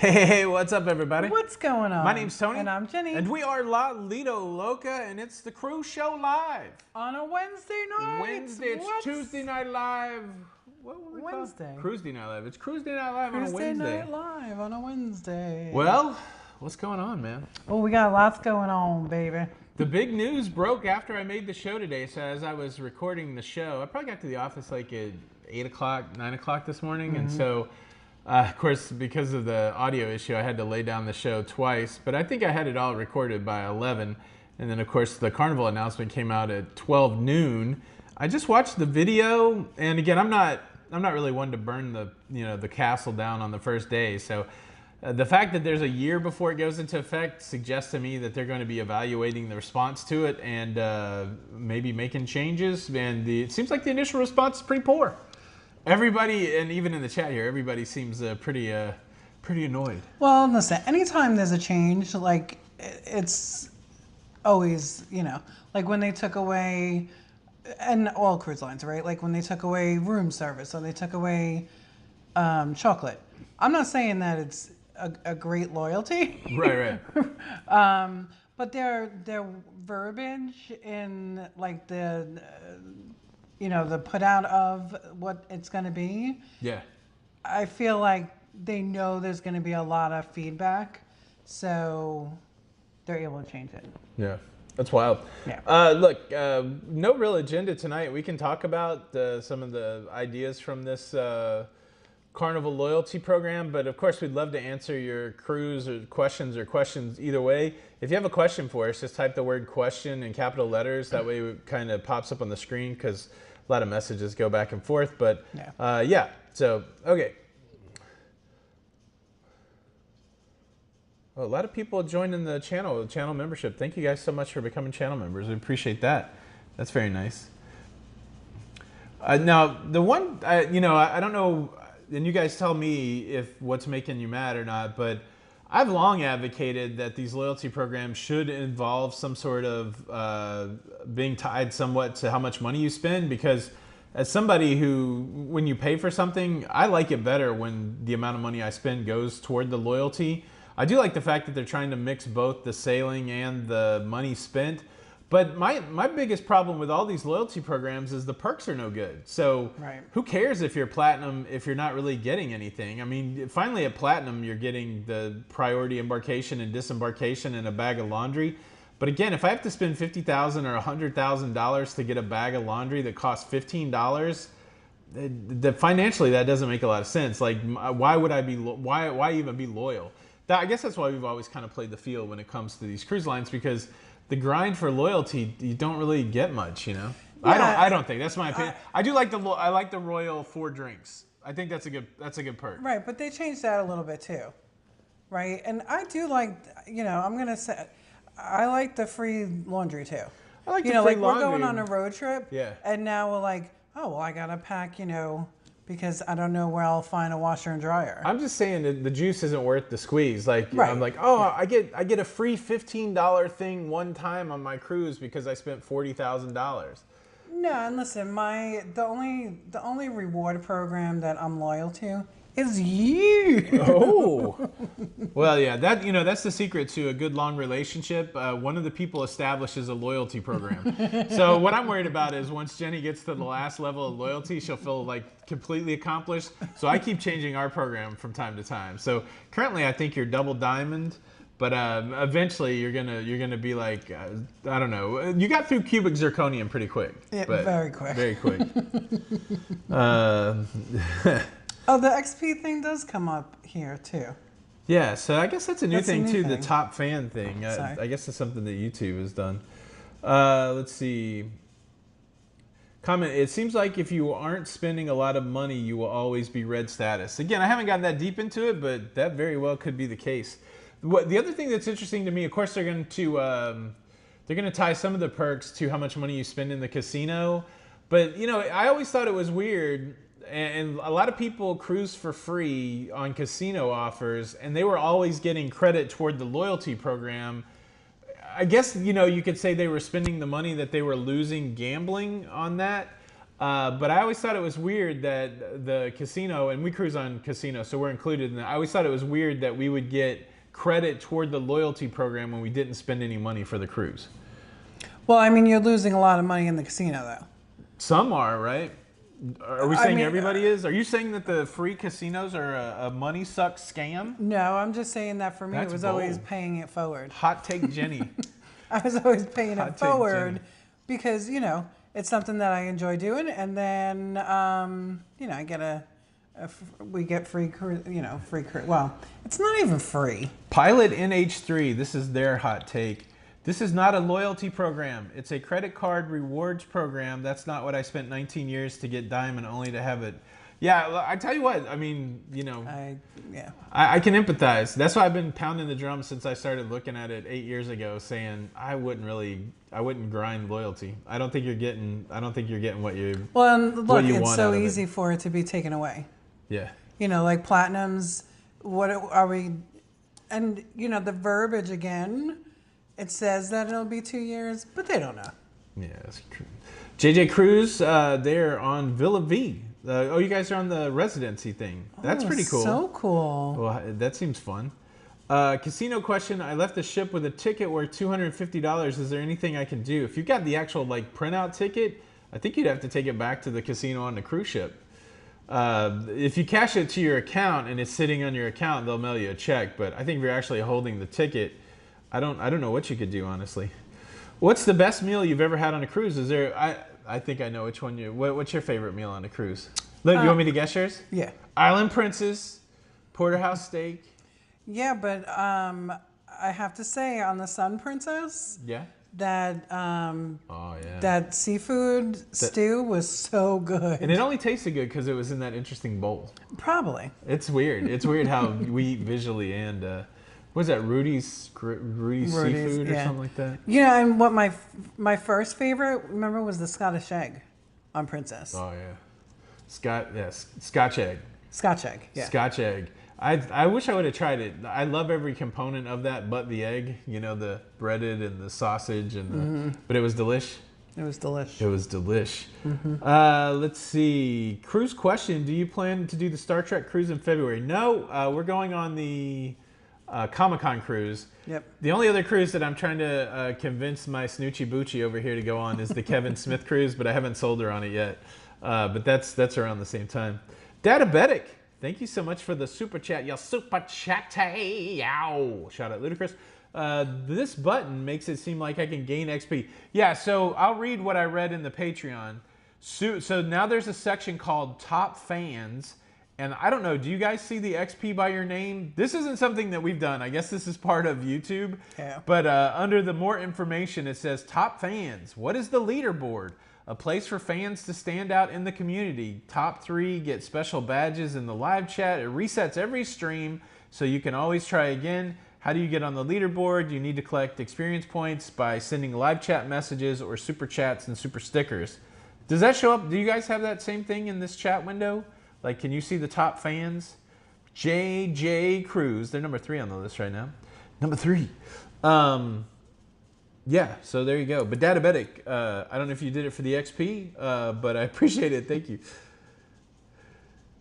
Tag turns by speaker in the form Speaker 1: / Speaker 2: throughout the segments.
Speaker 1: Hey, what's up, everybody?
Speaker 2: What's going on?
Speaker 1: My name's Tony.
Speaker 2: And I'm Jenny.
Speaker 1: And we are La Lido Loca, and it's the Cruise Show Live.
Speaker 2: On a Wednesday night.
Speaker 1: Wednesday, it's Tuesday Night Live. What will we
Speaker 2: Wednesday.
Speaker 1: call it? Cruise Night Live. It's Cruise Night Live on a
Speaker 2: Tuesday
Speaker 1: Wednesday.
Speaker 2: Night Live on a Wednesday.
Speaker 1: Well, what's going on, man?
Speaker 2: Oh, we got lots going on, baby.
Speaker 1: The big news broke after I made the show today. So as I was recording the show, I probably got to the office like at 8 o'clock, 9 o'clock this morning. And so, of course, because of the audio issue, I had to lay down the show twice. But I think I had it all recorded by 11. And then, of course, the Carnival announcement came out at 12 noon. I just watched the video. And again, I'm not really one to burn the castle down on the first day. So the fact that there's a year before it goes into effect suggests to me that they're going to be evaluating the response to it and maybe making changes. And it seems like the initial response is pretty poor. Everybody, and even in the chat here, everybody seems pretty annoyed.
Speaker 2: Well, listen, anytime there's a change, like, it's always, like when they took away, and all cruise lines, right? Like when they took away room service or they took away chocolate. I'm not saying that it's a great loyalty.
Speaker 1: Right.
Speaker 2: But their verbiage in like the put out of what it's going to be. Yeah. I feel like they know there's going to be a lot of feedback, so they're able to change it.
Speaker 1: Yeah. That's wild.
Speaker 2: Yeah.
Speaker 1: Look, no real agenda tonight. We can talk about some of the ideas from this Carnival loyalty program, but of course we'd love to answer your cruise or questions either way. If you have a question for us, just type the word question in capital letters. That way it kind of pops up on the screen because a lot of messages go back and forth. But yeah, so, okay. Well, a lot of people joined in the channel membership. Thank you guys so much for becoming channel members. We appreciate that. That's very nice. Now, the one, I don't know, and you guys tell me if what's making you mad or not, but I've long advocated that these loyalty programs should involve some sort of being tied somewhat to how much money you spend, because as somebody who, when you pay for something, I like it better when the amount of money I spend goes toward the loyalty. I do like the fact that they're trying to mix both the sailing and the money spent. But my biggest problem with all these loyalty programs is the perks are no good. So who cares if you're platinum if you're not really getting anything? I mean, finally at platinum, you're getting the priority embarkation and disembarkation and a bag of laundry. But again, if I have to spend $50,000 or $100,000 to get a bag of laundry that costs $15, financially that doesn't make a lot of sense. Like, why would I be? Why even be loyal? I guess that's why we've always kind of played the field when it comes to these cruise lines, because the grind for loyalty, you don't really get much, Yeah. I don't think. That's my opinion. I like the Royal 4 drinks. I think that's a good perk.
Speaker 2: Right, but they changed that a little bit too. Right? And I do like, I'm going to say, I like the free laundry too.
Speaker 1: I like the free laundry.
Speaker 2: We're going on a road trip.
Speaker 1: Yeah.
Speaker 2: And now we're like, oh, well, I got to pack, because I don't know where I'll find a washer and dryer. I'm
Speaker 1: just saying that the juice isn't worth the squeeze. Like, I'm like, oh, I get a free $15 thing one time on my cruise because I spent $40,000.
Speaker 2: No, and listen, the only reward program that I'm loyal to is you.
Speaker 1: Oh, well, yeah, that's the secret to a good long relationship. One of the people establishes a loyalty program. So what I'm worried about is once Jenny gets to the last level of loyalty, she'll feel like completely accomplished. So I keep changing our program from time to time. So currently, I think you're double diamond. But eventually, you're gonna be like, I don't know. You got through cubic zirconium pretty quick.
Speaker 2: Yeah, very quick.
Speaker 1: Very quick.
Speaker 2: Oh, the XP thing does come up here too.
Speaker 1: Yeah, so I guess that's a new thing too. The top fan thing.
Speaker 2: Sorry.
Speaker 1: I guess it's something that YouTube has done. Let's see. Comment. It seems like if you aren't spending a lot of money, you will always be red status. Again, I haven't gotten that deep into it, but that very well could be the case. The other thing that's interesting to me, of course, they're going to tie some of the perks to how much money you spend in the casino. But I always thought it was weird, and a lot of people cruise for free on casino offers, and they were always getting credit toward the loyalty program. I guess you could say they were spending the money that they were losing gambling on that. But I always thought it was weird that the casino, and we cruise on casino, so we're included in that. I always thought it was weird that we would get credit toward the loyalty program when we didn't spend any money for the cruise.
Speaker 2: Well, I mean, you're losing a lot of money in the casino, though.
Speaker 1: Some are, right? Are we saying everybody is? Are you saying that the free casinos are a money suck scam?
Speaker 2: No, I'm just saying that for me,
Speaker 1: That's
Speaker 2: it was
Speaker 1: bold.
Speaker 2: always paying it forward.
Speaker 1: Hot take Jenny.
Speaker 2: I was always paying
Speaker 1: Hot
Speaker 2: it
Speaker 1: take,
Speaker 2: forward
Speaker 1: Jenny.
Speaker 2: because, you know, it's something that I enjoy doing. And then, you know, I get we get free, you know, free. Well, it's not even free.
Speaker 1: Pilot NH3, this is their hot take. This is not a loyalty program. It's a credit card rewards program. That's not what I spent 19 years to get Diamond only to have it. Yeah, I tell you what, I mean, you know, I can empathize. That's why I've been pounding the drum since I started looking at it 8 years ago, saying I wouldn't grind loyalty. I don't think you're getting what you
Speaker 2: Well, and look,
Speaker 1: you
Speaker 2: it's
Speaker 1: want
Speaker 2: so
Speaker 1: out of
Speaker 2: easy
Speaker 1: it.
Speaker 2: for it to be taken away.
Speaker 1: Yeah.
Speaker 2: You know, like platinums, what are we, and you know, the verbiage again, it says that it'll be 2 years, but they don't know.
Speaker 1: Yeah, that's true. JJ Cruz, they're on Villa V. Oh, you guys are on the residency thing. That's pretty cool.
Speaker 2: So cool.
Speaker 1: Well, that seems fun. Casino question. I left the ship with a ticket worth $250. Is there anything I can do? If you got the actual like printout ticket, I think you'd have to take it back to the casino on the cruise ship. If you cash it to your account and it's sitting on your account, they'll mail you a check. But I think if you're actually holding the ticket, I don't know what you could do, honestly. What's the best meal you've ever had on a cruise? Is there? I think I know which one what's your favorite meal on a cruise? You want me to guess yours?
Speaker 2: Yeah.
Speaker 1: Island Princess, porterhouse steak.
Speaker 2: Yeah, but I have to say on the Sun Princess,
Speaker 1: Yeah.
Speaker 2: that
Speaker 1: Oh yeah.
Speaker 2: that seafood stew was so good.
Speaker 1: And it only tasted good because it was in that interesting bowl.
Speaker 2: Probably.
Speaker 1: It's weird. It's weird how we eat visually and what was that, Rudy's seafood or something like that?
Speaker 2: You know, and what my first favorite, remember, was the Scottish egg on Princess.
Speaker 1: Oh yeah. Scotch egg.
Speaker 2: Scotch egg, yeah.
Speaker 1: Scotch egg. I wish I would have tried it. I love every component of that but the egg. You know, the breaded and the sausage and the, but it was delish.
Speaker 2: It was delish.
Speaker 1: It was delish. Let's see. Cruise question. Do you plan to do the Star Trek cruise in February? No, we're going on the Comic-Con cruise.
Speaker 2: Yep.
Speaker 1: The only other cruise that I'm trying to convince my Snoochie Boochie over here to go on is the Kevin Smith cruise, but I haven't sold her on it yet. But that's around the same time. Databetic, thank you so much for the super chat. Y'all super chat. Yow. Shout out Ludacris. This button makes it seem like I can gain XP. Yeah, so I'll read what I read in the Patreon. So now there's a section called Top Fans. And I don't know, do you guys see the XP by your name? This isn't something that we've done. I guess this is part of YouTube.
Speaker 2: Yeah.
Speaker 1: But under the more information, it says Top Fans. What is the leaderboard? A place for fans to stand out in the community. Top 3 get special badges in the live chat. It resets every stream, so you can always try again. How do you get on the leaderboard? You need to collect experience points by sending live chat messages or super chats and super stickers. Does that show up? Do you guys have that same thing in this chat window? Like, can you see the top fans? JJ Cruz. They're number 3 on the list right now. Number 3. Yeah, so there you go. But Databetic, I don't know if you did it for the XP, but I appreciate it. Thank you.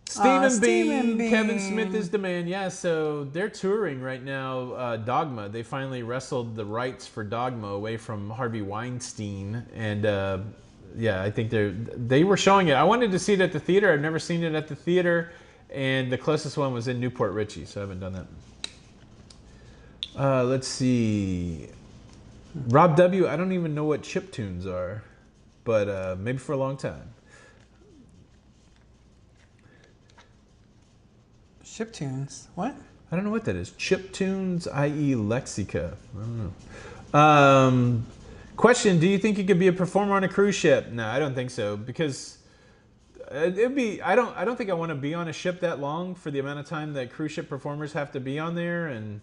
Speaker 1: Stephen B. Kevin Smith is the man. Yeah, so they're touring right now. Dogma. They finally wrestled the rights for Dogma away from Harvey Weinstein, and yeah, I think they were showing it. I wanted to see it at the theater. I've never seen it at the theater, and the closest one was in Newport Richie, so I haven't done that. Let's see. Rob W. I don't even know what chiptunes are, but maybe for a long time.
Speaker 2: Chiptunes. What?
Speaker 1: I don't know what that is. Chiptunes, i.e. Lexica. I don't know. Question, do you think you could be a performer on a cruise ship? No, I don't think so, because it'd be, I don't think I want to be on a ship that long for the amount of time that cruise ship performers have to be on there. And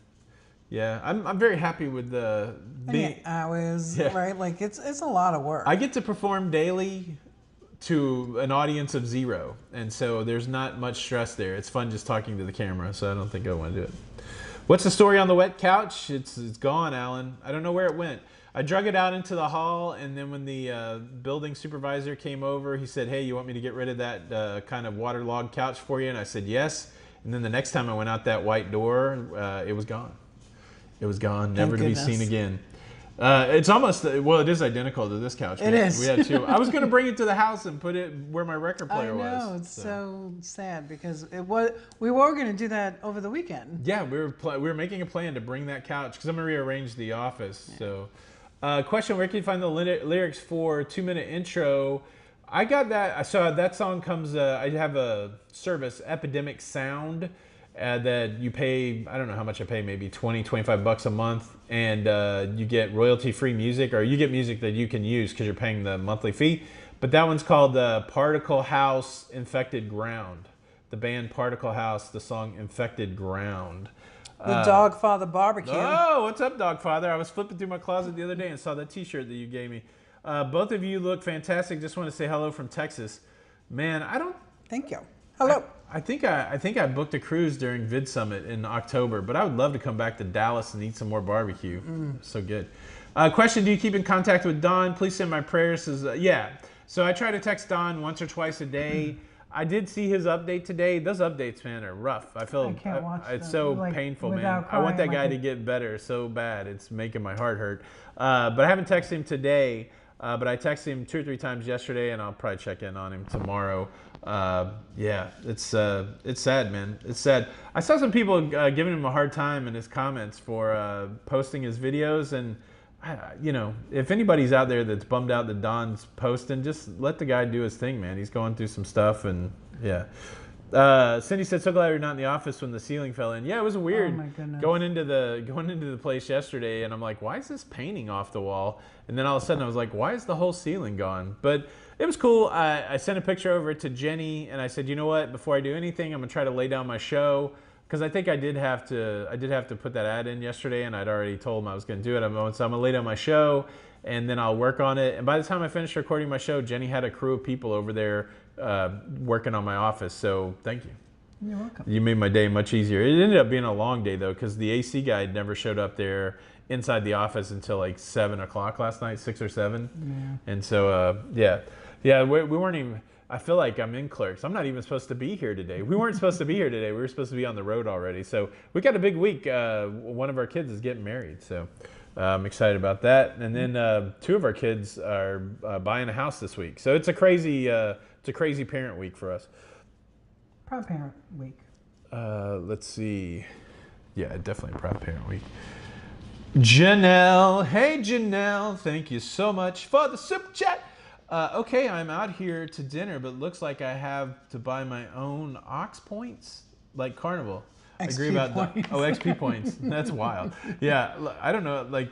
Speaker 1: yeah, I'm very happy with the
Speaker 2: hours, right? Like it's a lot of work.
Speaker 1: I get to perform daily to an audience of 0, and so there's not much stress there. It's fun just talking to the camera, so I don't think I want to do it. What's the story on the wet couch? It's gone, Alan. I don't know where it went. I drug it out into the hall, and then when the building supervisor came over, he said, "Hey, you want me to get rid of that kind of waterlogged couch for you?" And I said, "Yes." And then the next time I went out that white door, it was gone. It was gone, never to be seen again. It's almost, well, it is identical to this couch.
Speaker 2: It is.
Speaker 1: We had two. I was going to bring it to the house and put it where my record player was.
Speaker 2: I know, it's so sad because we were going to do that over the weekend.
Speaker 1: Yeah, we were making a plan to bring that couch because I'm going to rearrange the office. Yeah. So, question: where can you find the lyrics for 2-minute intro? I got that. So that song comes. I have a service, Epidemic Sound. That you pay, I don't know how much I pay, maybe $20-25 a month, and you get royalty-free music, or you get music that you can use because you're paying the monthly fee. But that one's called Particle House, Infected Ground. The band Particle House, the song Infected Ground.
Speaker 2: The Dogfather Barbecue.
Speaker 1: Oh, what's up, Dogfather? I was flipping through my closet the other day and saw that t-shirt that you gave me. Both of you look fantastic. Just want to say hello from Texas. Man, I don't...
Speaker 2: Thank you. Hello.
Speaker 1: I think I booked a cruise during Vid Summit in October, but I would love to come back to Dallas and eat some more barbecue. So good. Question: do you keep in contact with Don? Please send my prayers. Yeah. So I try to text Don once or twice a day. I did see his update today. Those updates, man, are rough. I
Speaker 2: can't watch
Speaker 1: it's
Speaker 2: them.
Speaker 1: so painful, man. I want that guy to get better so bad. It's making my heart hurt. But I haven't texted him today. But I texted him 2 or 3 times yesterday, and I'll probably check in on him tomorrow. Yeah, it's sad, man. It's sad. I saw some people giving him a hard time in his comments for posting his videos, and you know, if anybody's out there that's bummed out that Don's posting, just let the guy do his thing, man. He's going through some stuff, and yeah. Cindy said, "So glad you're not in the office when the ceiling fell in." Yeah, it was weird.
Speaker 2: Oh my goodness.
Speaker 1: Going into the place yesterday, and I'm like, "Why is this painting off the wall?" And then all of a sudden, I was like, "Why is the whole ceiling gone?" But it was cool. I sent a picture over to Jenny, and I said, "You know what? Before I do anything, I'm gonna try to lay down my show." Because I think I did have to put that ad in yesterday, and I'd already told him I was going to do it. So I'm going to lay down my show, and then I'll work on it. And by the time I finished recording my show, Jenny had a crew of people over there working on my office. So thank you.
Speaker 2: You're welcome.
Speaker 1: You made my day much easier. It ended up being a long day, though, because the AC guy never showed up there inside the office until like 7 o'clock last night, 6 or 7.
Speaker 2: Yeah.
Speaker 1: And so, yeah, we weren't even... I feel like I'm in Clerks. I'm not even supposed to be here today. We weren't supposed to be here today. We were supposed to be on the road already. So we got a big week. One of our kids is getting married. So I'm excited about that. And then 2 of our kids are buying a house this week. So it's a crazy parent week for us.
Speaker 2: Proud Parent Week.
Speaker 1: Let's see. Yeah, definitely Proud Parent Week. Janelle. Hey, Janelle. Thank you so much for the super chat. Okay, I'm out here to dinner, but looks like I have to buy my own ox points, like Carnival.
Speaker 2: XP
Speaker 1: Agree about
Speaker 2: points.
Speaker 1: XP points. That's wild. Yeah, I don't know. Like,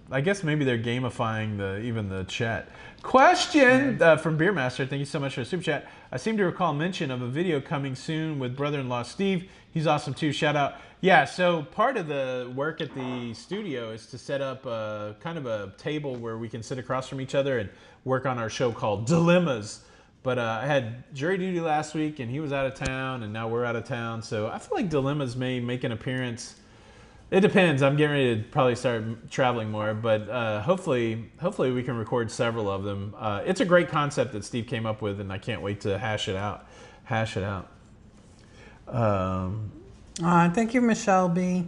Speaker 1: I guess maybe they're gamifying even the chat. Question from Beermaster. Thank you so much for the super chat. I seem to recall mention of a video coming soon with brother-in-law Steve. He's awesome too. Shout out. Yeah, so part of the work at the studio is to set up kind of a table where we can sit across from each other and work on our show called Dilemmas. But I had jury duty last week, and he was out of town, and now we're out of town. So I feel like Dilemmas may make an appearance. It depends. I'm getting ready to probably start traveling more, but hopefully we can record several of them. It's a great concept that Steve came up with, and I can't wait to hash it out.
Speaker 2: Thank you, Michelle B.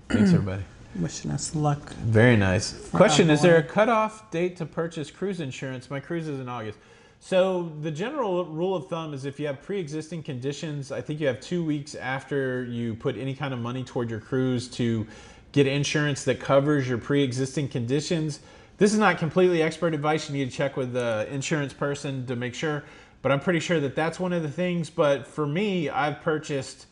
Speaker 1: Thanks, everybody.
Speaker 2: Wishing us luck.
Speaker 1: Very nice. Question, is there a cutoff date to purchase cruise insurance? My cruise is in August. So the general rule of thumb is if you have pre-existing conditions, I think you have 2 weeks after you put any kind of money toward your cruise to get insurance that covers your pre-existing conditions. This is not completely expert advice. You need to check with the insurance person to make sure. But I'm pretty sure that that's one of the things. But for me, I've purchased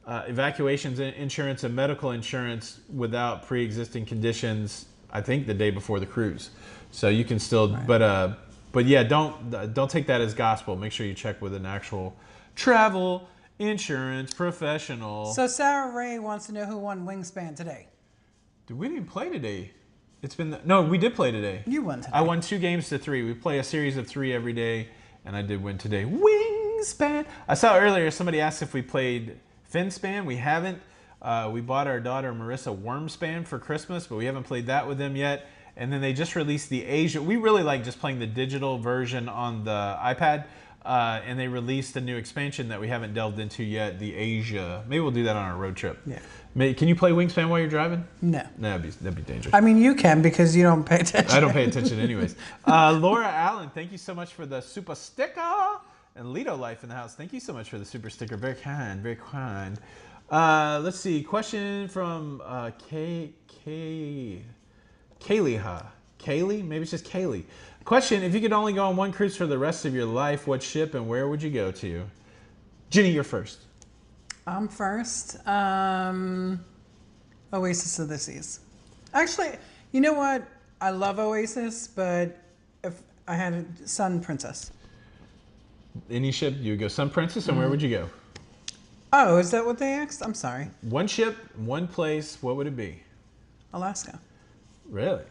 Speaker 1: evacuations insurance and medical insurance without pre-existing conditions, I think the day before the cruise. So you can still, right. But yeah, don't take that as gospel. Make sure you check with an actual travel insurance professional.
Speaker 2: So Sarah Ray wants to know who won Wingspan today.
Speaker 1: We didn't play today. No, we did play today.
Speaker 2: You won today.
Speaker 1: I won 2 games to 3. We play a series of 3 every day, and I did win today. Wingspan. I saw earlier somebody asked if we played Finspan. We haven't. We bought our daughter Marissa Wormspan for Christmas, but we haven't played that with them yet. And then they just released the Asia. We really like just playing the digital version on the iPad. And they released a new expansion that we haven't delved into yet, the Asia. Maybe we'll do that on our road trip.
Speaker 2: Yeah.
Speaker 1: Can you play Wingspan while you're driving?
Speaker 2: No.
Speaker 1: No, that'd be dangerous.
Speaker 2: I mean, you can because you don't pay attention.
Speaker 1: I don't pay attention anyways. Laura Allen, thank you so much for the super sticker. And Lido Life in the house, thank you so much for the super sticker. Very kind, very kind. Let's see, question from Kaylee. Kaylee? Maybe it's just Kaylee. Question, if you could only go on one cruise for the rest of your life, what ship and where would you go to? Ginny, you're first.
Speaker 2: I'm first. Oasis of the Seas. Actually, you know what? I love Oasis, but if I had a Sun Princess.
Speaker 1: Any ship, you would go Sun Princess, and where would you go?
Speaker 2: Oh, is that what they asked? I'm sorry.
Speaker 1: One ship, one place, what would it be?
Speaker 2: Alaska.
Speaker 1: Really?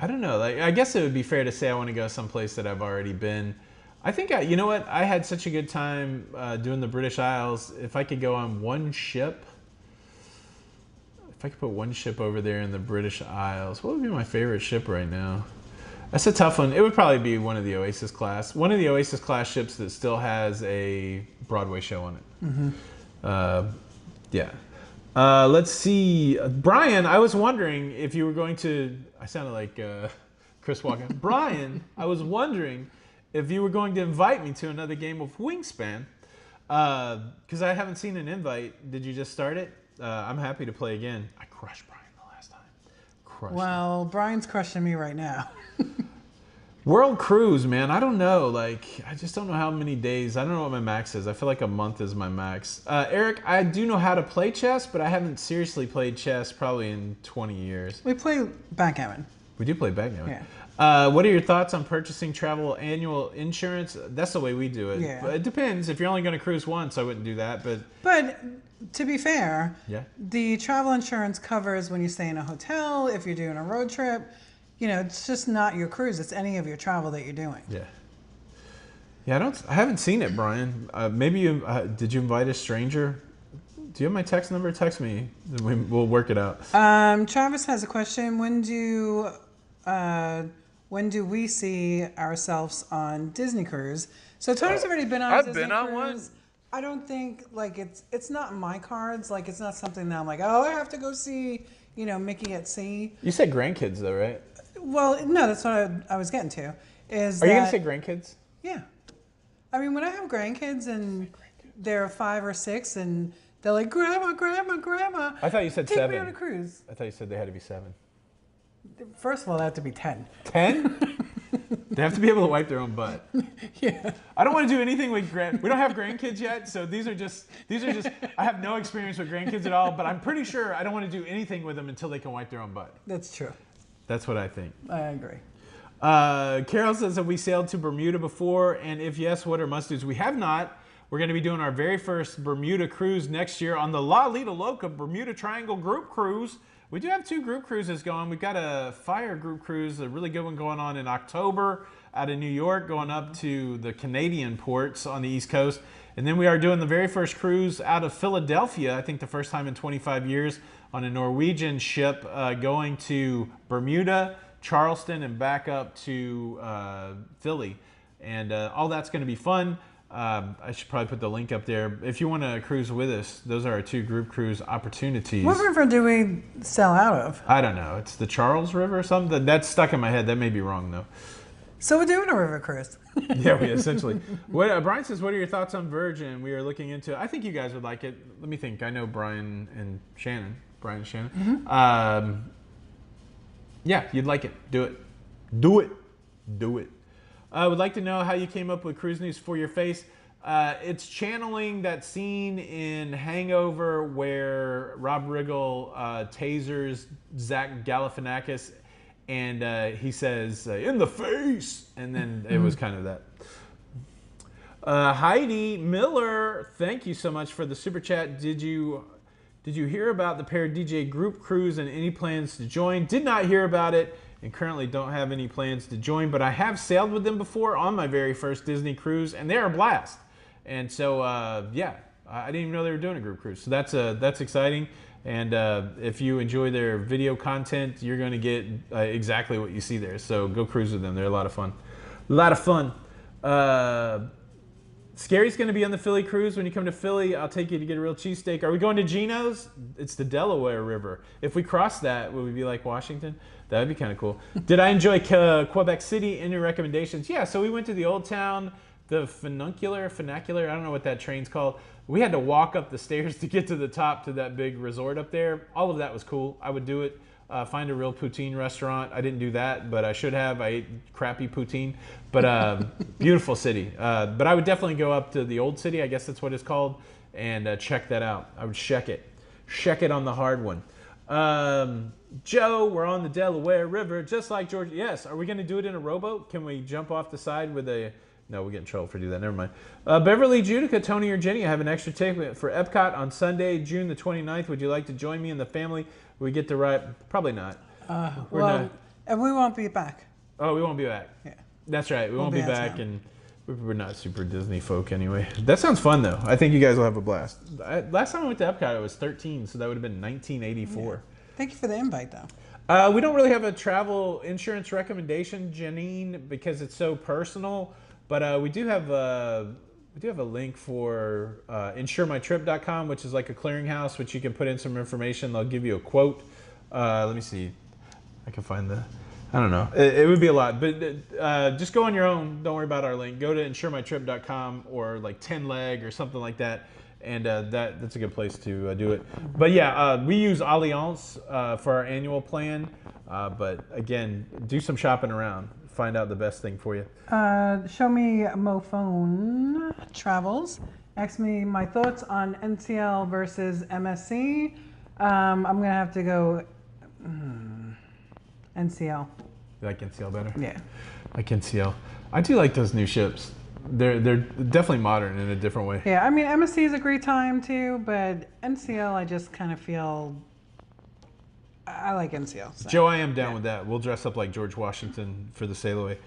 Speaker 1: I don't know. Like, I guess it would be fair to say I want to go someplace that I've already been. I think, you know what? I had such a good time doing the British Isles. If I could go on one ship, if I could put one ship over there in the British Isles, what would be my favorite ship right now? That's a tough one. It would probably be one of the Oasis class. One of the Oasis class ships that still has a Broadway show on it. Yeah. Let's see. Brian, I was wondering if you were going to... I sounded like Chris Walken. Brian, I was wondering if you were going to invite me to another game of Wingspan. Because I haven't seen an invite. Did you just start it? I'm happy to play again. I crushed Brian the last time.
Speaker 2: Well, Brian's crushing me right now.
Speaker 1: World cruise, man. I don't know. Like, I just don't know how many days. I don't know what my max is. I feel like a month is my max. Eric, I do know how to play chess, but I haven't seriously played chess probably in 20 years.
Speaker 2: We play backgammon.
Speaker 1: We do play backgammon.
Speaker 2: Yeah.
Speaker 1: What are your thoughts on purchasing travel annual insurance? That's the way we do it.
Speaker 2: Yeah.
Speaker 1: But it depends. If you're only going to cruise once, I wouldn't do that. But
Speaker 2: to be fair,
Speaker 1: yeah,
Speaker 2: the travel insurance covers when you stay in a hotel, if you're doing a road trip. You know, it's just not your cruise. It's any of your travel that you're doing.
Speaker 1: Yeah. Yeah, I haven't seen it, Brian. Maybe you did you invite a stranger? Do you have my text number? Text me. We'll work it out.
Speaker 2: Travis has a question. When do we see ourselves on Disney cruise? So Tony's already been on a Disney cruise. I've been on one. I don't think like it's not in my cards. Like it's not something that I'm like, oh, I have to go see, Mickey at sea.
Speaker 1: You said grandkids though, right?
Speaker 2: Well, no, that's what I was getting to.
Speaker 1: Are you gonna say grandkids?
Speaker 2: Yeah. I mean, when I have grandkids and they're 5 or 6 and they're like, Grandma, Grandma, Grandma.
Speaker 1: I thought you said 7.
Speaker 2: Take me on a cruise.
Speaker 1: I thought you said they had to be 7.
Speaker 2: First of all, they have to be 10.
Speaker 1: 10? They have to be able to wipe their own butt.
Speaker 2: Yeah.
Speaker 1: I don't want to do anything with we don't have grandkids yet, so these are just. I have no experience with grandkids at all, but I'm pretty sure I don't want to do anything with them until they can wipe their own butt.
Speaker 2: That's true.
Speaker 1: That's what I think.
Speaker 2: I agree.
Speaker 1: Carol says, have we sailed to Bermuda before? And if yes, what are must-dos? We have not. We're going to be doing our very first Bermuda cruise next year on the La Lita Loca Bermuda Triangle Group Cruise. We do have 2 group cruises going. We've got a fire group cruise, a really good one going on in October out of New York, going up to the Canadian ports on the East Coast. And then we are doing the very first cruise out of Philadelphia, I think the first time in 25 years, on a Norwegian ship going to Bermuda, Charleston, and back up to Philly. And all that's going to be fun. I should probably put the link up there. If you want to cruise with us, those are our 2 group cruise opportunities.
Speaker 2: What river do we sail out of?
Speaker 1: I don't know. It's the Charles River or something. That's stuck in my head. That may be wrong, though.
Speaker 2: So we're doing a river cruise.
Speaker 1: Yeah, we essentially. Brian says, what are your thoughts on Virgin? We are looking into it. I think you guys would like it. Let me think. I know Brian and Shannon. Mm-hmm. Yeah, you'd like it. Do it. Do it. Do it. I would like to know how you came up with Cruise News for Your Face. It's channeling that scene in Hangover where Rob Riggle tasers Zach Galifianakis, and he says, in the face, and then it was kind of that. Heidi Miller, thank you so much for the super chat. Did you hear about the Pair DJ group cruise and any plans to join? Did not hear about it and currently don't have any plans to join, but I have sailed with them before on my very first Disney cruise, and they're a blast. And so, yeah, I didn't even know they were doing a group cruise. So that's exciting. And if you enjoy their video content, you're going to get exactly what you see there. So go cruise with them. They're a lot of fun. A lot of fun. Scary's going to be on the Philly cruise. When you come to Philly, I'll take you to get a real cheesesteak. Are we going to Geno's? It's the Delaware River. If we cross that, would we be like Washington? That would be kind of cool. Did I enjoy Quebec City? Any recommendations? Yeah, so we went to the Old Town, the funicular, I don't know what that train's called. We had to walk up the stairs to get to the top to that big resort up there. All of that was cool. I would do it. Find a real poutine restaurant. I didn't do that, but I should have. I ate crappy poutine. But beautiful city. But I would definitely go up to the old city, I guess that's what it's called, and check that out. I would check it. Check it on the hard one. Joe, we're on the Delaware River, just like Georgia. Yes, are we going to do it in a rowboat? Can we jump off the side with a... No, we get in trouble for doing that. Never mind. Beverly, Judica, Tony, or Jenny, I have an extra ticket for Epcot on Sunday, June the 29th. Would you like to join me and the family? We get to ride... Probably not.
Speaker 2: And we won't be back.
Speaker 1: Oh, we won't be back.
Speaker 2: Yeah.
Speaker 1: That's right. We won't be back, and we're not super Disney folk anyway. That sounds fun, though. I think you guys will have a blast. Last time I went to Epcot, I was 13, so that would have been 1984. Yeah.
Speaker 2: Thank you for the invite, though.
Speaker 1: We don't really have a travel insurance recommendation, Janine, because it's so personal. But we do have a link for insuremytrip.com, which is like a clearinghouse, which you can put in some information. They'll give you a quote. Let me see. I can find I don't know. It would be a lot, but just go on your own. Don't worry about our link. Go to insuremytrip.com or like 10leg or something like that. And that's a good place to do it. But yeah, we use Allianz for our annual plan. But again, do some shopping around. Find out the best thing for you.
Speaker 2: Show me Mophone Travels. Ask me my thoughts on NCL versus MSC. I'm going to have to go NCL.
Speaker 1: You like NCL better?
Speaker 2: Yeah.
Speaker 1: I like NCL. I do like those new ships. They're definitely modern in a different way.
Speaker 2: Yeah, I mean, MSC is a great time too, but NCL, I just kind of feel... I like NCL. So.
Speaker 1: Joe, I am down with that. We'll dress up like George Washington for the sail away.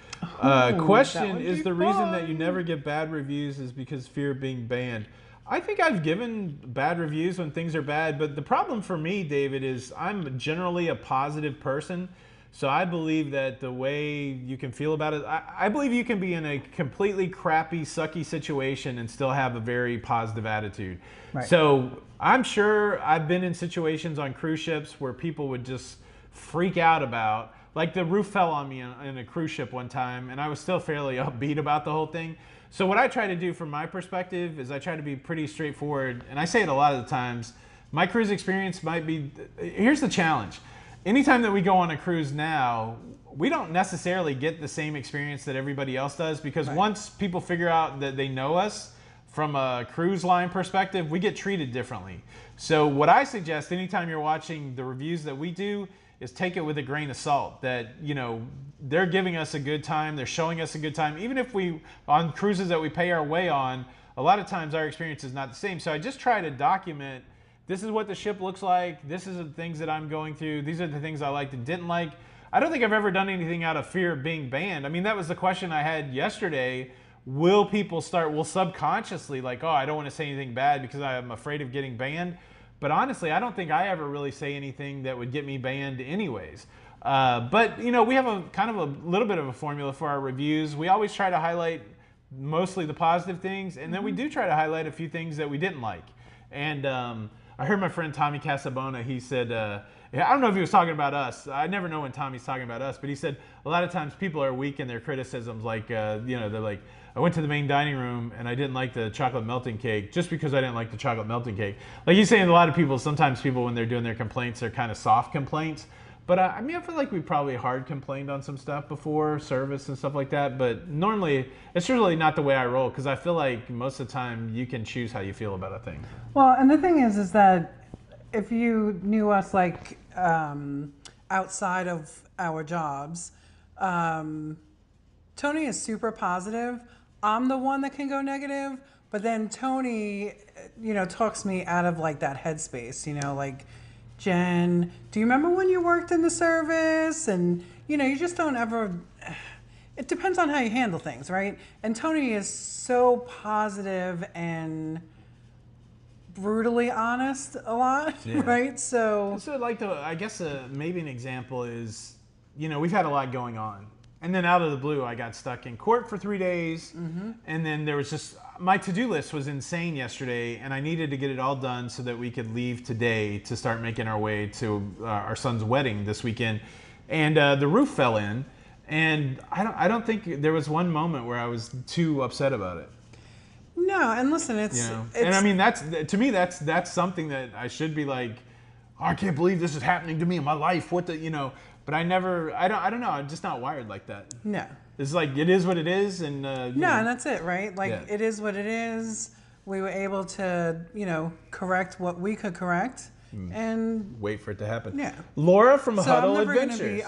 Speaker 1: Question, is the reason that you never get bad reviews is because fear of being banned? I think I've given bad reviews when things are bad, but the problem for me, David, is I'm generally a positive person. So I believe that the way you can feel about it, I believe you can be in a completely crappy, sucky situation and still have a very positive attitude. Right. So I'm sure I've been in situations on cruise ships where people would just freak out about, like the roof fell on me in a cruise ship one time, and I was still fairly upbeat about the whole thing. So what I try to do from my perspective is I try to be pretty straightforward, and I say it a lot of the times. My cruise experience might be, here's the challenge. Anytime that we go on a cruise now, we don't necessarily get the same experience that everybody else does, because once people figure out that they know us from a cruise line perspective, we get treated differently. So what I suggest anytime you're watching the reviews that we do is take it with a grain of salt, that, you know, they're giving us a good time, they're showing us a good time. Even if we, on cruises that we pay our way on, a lot of times our experience is not the same. So I just try to document, this is what the ship looks like, this is the things that I'm going through, these are the things I liked and didn't like. I don't think I've ever done anything out of fear of being banned. I mean, that was the question I had yesterday. Will people will subconsciously like, oh, I don't want to say anything bad because I'm afraid of getting banned. But honestly, I don't think I ever really say anything that would get me banned anyways. But, you know, we have a kind of a little bit of a formula for our reviews. We always try to highlight mostly the positive things, and then we do try to highlight a few things that we didn't like. And I heard my friend Tommy Casabona, he said, I don't know if he was talking about us. I never know when Tommy's talking about us, but he said a lot of times people are weak in their criticisms. Like, you know, they're like, I went to the main dining room and I didn't like the chocolate melting cake just because I didn't like the chocolate melting cake. Like he's saying, a lot of people, sometimes people when they're doing their complaints, they're kind of soft complaints. But I mean, I feel like we probably hard complained on some stuff before, service and stuff like that. But normally, it's usually not the way I roll, because I feel like most of the time you can choose how you feel about a thing.
Speaker 2: Well, and the thing is that if you knew us like outside of our jobs, Tony is super positive. I'm the one that can go negative, but then Tony, you know, talks me out of like that headspace, you know, like, Jen, do you remember when you worked in the service? And, you know, you just don't ever, it depends on how you handle things, right? And Tony is so positive and brutally honest a lot, right? So
Speaker 1: like I guess maybe an example is, we've had a lot going on. And then out of the blue, I got stuck in court for 3 days. And then there was just, my to-do list was insane yesterday, and I needed to get it all done so that we could leave today to start making our way to our son's wedding this weekend. And the roof fell in, and I don't think there was one moment where I was too upset about it.
Speaker 2: No, and listen, it's
Speaker 1: and I mean, to me, that's something that I should be like, oh, I can't believe this is happening to me in my life. What the, but I don't know. I'm just not wired like that.
Speaker 2: No.
Speaker 1: It's like, it is what it is. And
Speaker 2: and that's it, right? Like, it is what it is. We were able to, correct what we could correct and
Speaker 1: wait for it to happen.
Speaker 2: Yeah.
Speaker 1: Laura from
Speaker 2: so
Speaker 1: Huddle
Speaker 2: I'm never
Speaker 1: Adventures.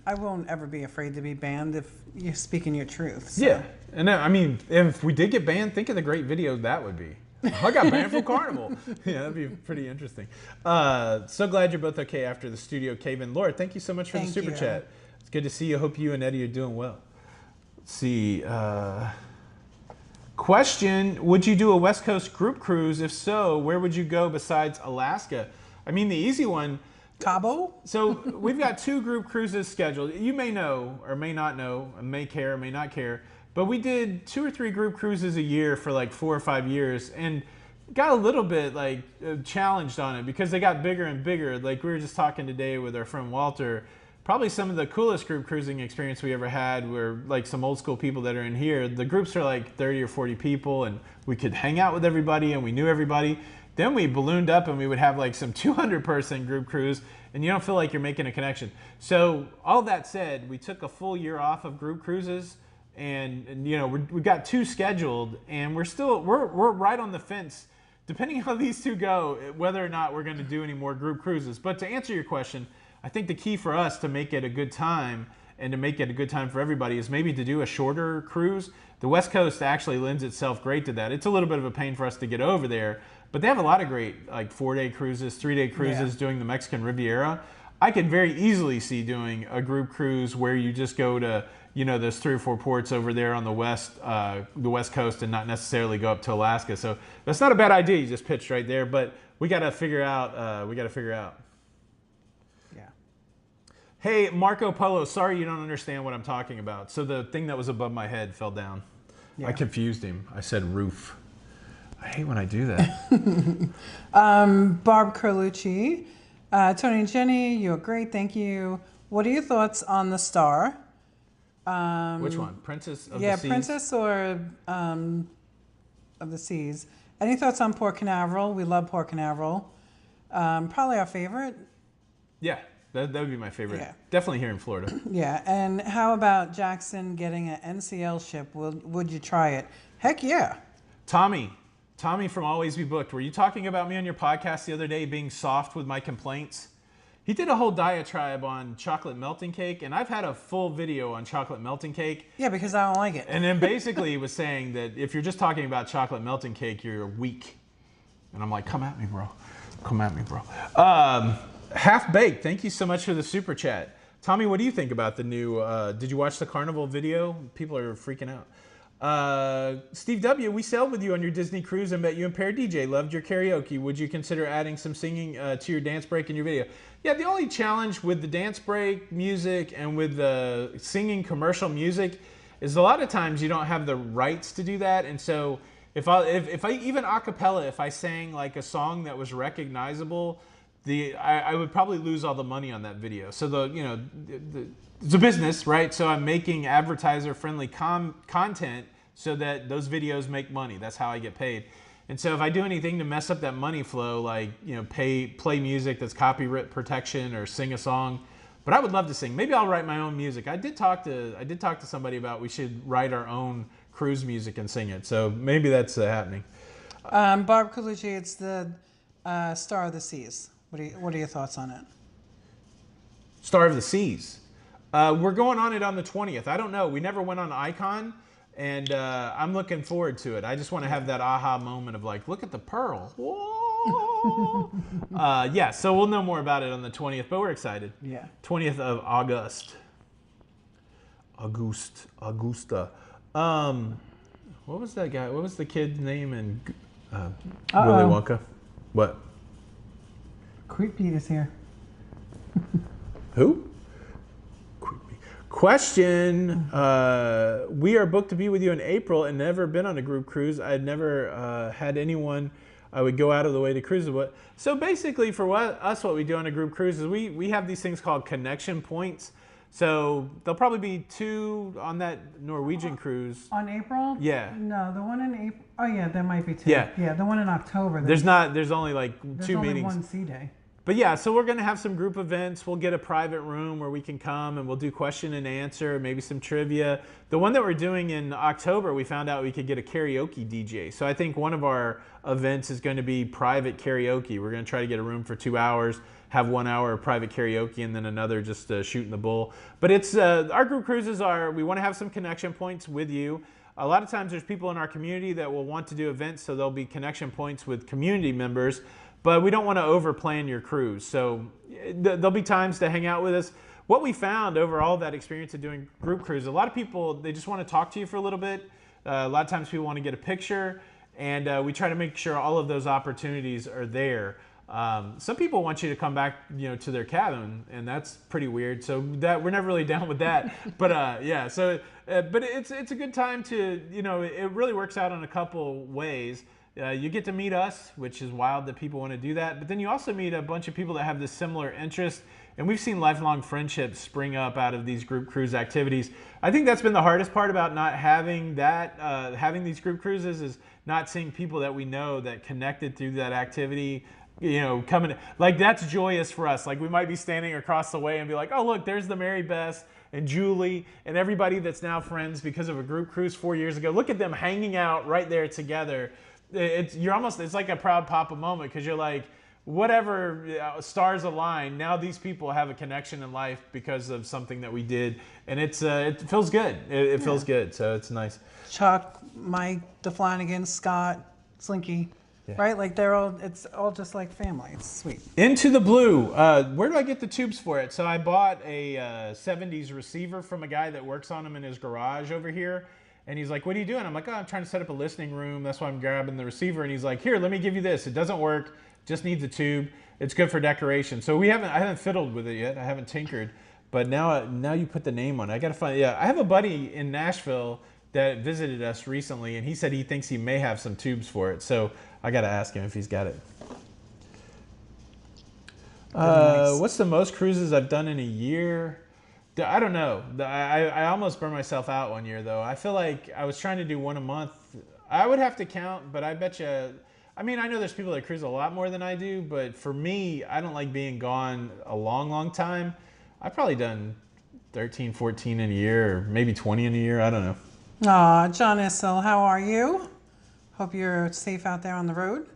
Speaker 2: I won't ever be afraid to be banned if you're speaking your truth. So.
Speaker 1: Yeah. And I mean, if we did get banned, think of the great video that would be. I got banned from Carnival. Yeah, that'd be pretty interesting. So glad you're both okay after the studio cave-in. Laura, thank you so much for the super chat. It's good to see you. Hope you and Eddie are doing well. Let's see. Question, would you do a West Coast group cruise? If so, where would you go besides Alaska? I mean, the easy one.
Speaker 2: Cabo?
Speaker 1: So we've got 2 group cruises scheduled. You may know or may not know, may care or may not care. But we did 2 or 3 group cruises a year for like 4 or 5 years, and got a little bit like challenged on it because they got bigger and bigger. Like we were just talking today with our friend Walter, probably some of the coolest group cruising experience we ever had were like some old school people that are in here. The groups are like 30 or 40 people, and we could hang out with everybody and we knew everybody. Then we ballooned up and we would have like some 200-person group cruise, and you don't feel like you're making a connection. So all that said, we took a full year off of group cruises. And we've got 2 scheduled, and we're right on the fence, depending on how these 2 go, whether or not we're going to do any more group cruises. But to answer your question, I think the key for us to make it a good time and to make it a good time for everybody is maybe to do a shorter cruise. The West Coast actually lends itself great to that. It's a little bit of a pain for us to get over there, but they have a lot of great like 4-day cruises, 3-day cruises doing the Mexican Riviera. I could very easily see doing a group cruise where you just go to there's 3 or 4 ports over there on the west coast and not necessarily go up to Alaska. So that's not a bad idea. You just pitched right there, but we got to figure out.
Speaker 2: Yeah.
Speaker 1: Hey, Marco Polo. Sorry you don't understand what I'm talking about. So the thing that was above my head fell down. Yeah. I confused him. I said roof. I hate when I do that.
Speaker 2: Barb Carlucci. Tony and Jenny, you're great. Thank you. What are your thoughts on the star?
Speaker 1: Which one? Princess of the Seas?
Speaker 2: Yeah, Princess or of the Seas. Any thoughts on Port Canaveral? We love Port Canaveral. Probably our favorite.
Speaker 1: Yeah, that would be my favorite. Yeah. Definitely here in Florida.
Speaker 2: Yeah, and how about Jackson getting an NCL ship? Would you try it? Heck yeah.
Speaker 1: Tommy from Always Be Booked. Were you talking about me on your podcast the other day being soft with my complaints? He did a whole diatribe on chocolate melting cake, and I've had a full video on chocolate melting cake.
Speaker 2: Yeah, because I don't like it.
Speaker 1: And then basically he was saying that if you're just talking about chocolate melting cake, you're weak. And I'm like, come at me, bro. Come at me, bro. Half Baked, thank you so much for the super chat. Tommy, what do you think about the new, did you watch the Carnival video? People are freaking out. Steve W., we sailed with you on your Disney cruise and met you in Pair DJ. Loved your karaoke. Would you consider adding some singing to your dance break in your video? Yeah, the only challenge with the dance break music and with the singing commercial music is a lot of times you don't have the rights to do that. And so if I even a cappella, if I sang like a song that was recognizable, I would probably lose all the money on that video. So it's a business, right? So I'm making advertiser-friendly content so that those videos make money. That's how I get paid. And so if I do anything to mess up that money flow, like play music that's copyright protection or sing a song, but I would love to sing. Maybe I'll write my own music. I did talk to somebody about we should write our own cruise music and sing it. So maybe that's happening.
Speaker 2: Barb Colucci, it's the Star of the Seas. What are your thoughts on it?
Speaker 1: Star of the Seas. We're going on it on the 20th. I don't know. We never went on Icon, and I'm looking forward to it. I just want to have that aha moment of like, look at the pearl. Whoa. Yeah, so we'll know more about it on the 20th, but we're excited.
Speaker 2: Yeah.
Speaker 1: 20th of August. Augusta. What was that guy? What was the kid's name in Willy Wonka. What?
Speaker 2: Creepy is here.
Speaker 1: Who? Creepy. Question. We are booked to be with you in April and never been on a group cruise. I'd never had anyone I would go out of the way to cruise with. So basically for what we do on a group cruise is we have these things called connection points. So there'll probably be 2 on that Norwegian cruise.
Speaker 2: On April?
Speaker 1: Yeah.
Speaker 2: No, the one in April. Oh yeah, there might be 2.
Speaker 1: Yeah.
Speaker 2: Yeah, the one in October.
Speaker 1: There's only like 2
Speaker 2: only
Speaker 1: meetings.
Speaker 2: One sea day.
Speaker 1: But yeah, so we're going to have some group events. We'll get a private room where we can come and we'll do question and answer, maybe some trivia. The one that we're doing in October, we found out we could get a karaoke DJ. So I think one of our events is going to be private karaoke. We're going to try to get a room for 2 hours, have 1 hour of private karaoke, and then another just shooting the bull. But it's our group cruises we want to have some connection points with you. A lot of times there's people in our community that will want to do events, so there'll be connection points with community members. But we don't want to overplan your cruise. So there'll be times to hang out with us. What we found over all that experience of doing group cruise, a lot of people, they just want to talk to you for a little bit. A lot of times people want to get a picture. And we try to make sure all of those opportunities are there. Some people want you to come back, to their cabin, and that's pretty weird. So that we're never really down with that. But yeah, so but it's a good time to, it really works out in a couple ways. You get to meet us, which is wild that people want to do that. But then you also meet a bunch of people that have this similar interest. And we've seen lifelong friendships spring up out of these group cruise activities. I think that's been the hardest part about not having that, having these group cruises, is not seeing people that we know that connected through that activity, coming. Like, that's joyous for us. Like, we might be standing across the way and be like, oh, look, there's the Mary Beth and Julie and everybody that's now friends because of a group cruise 4 years ago. Look at them hanging out right there together. It's like a proud papa moment, because you're like, whatever stars align, now these people have a connection in life because of something that we did, and it feels good. It feels good, so it's nice.
Speaker 2: Chuck, Mike, DeFlanagan, Scott, Slinky, right? Like it's all just like family. It's sweet. Into the Blue.
Speaker 1: Where do I get the tubes for it? So I bought a 70s receiver from a guy that works on them in his garage over here. And he's like, what are you doing? I'm like, oh, I'm trying to set up a listening room. That's why I'm grabbing the receiver. And he's like, here, let me give you this. It doesn't work. Just needs a tube. It's good for decoration. So I haven't fiddled with it yet. I haven't tinkered. But now you put the name on it. I got to find, I have a buddy in Nashville that visited us recently, and he said he thinks he may have some tubes for it. So I got to ask him if he's got it. Nice. What's the most cruises I've done in a year? I don't know. I almost burned myself out one year, though. I feel like I was trying to do one a month. I would have to count, but I bet you... I mean, I know there's people that cruise a lot more than I do, but for me, I don't like being gone a long, long time. I've probably done 13, 14 in a year, or maybe 20 in a year. I don't know.
Speaker 2: Aw, John Issel, how are you? Hope you're safe out there on the road.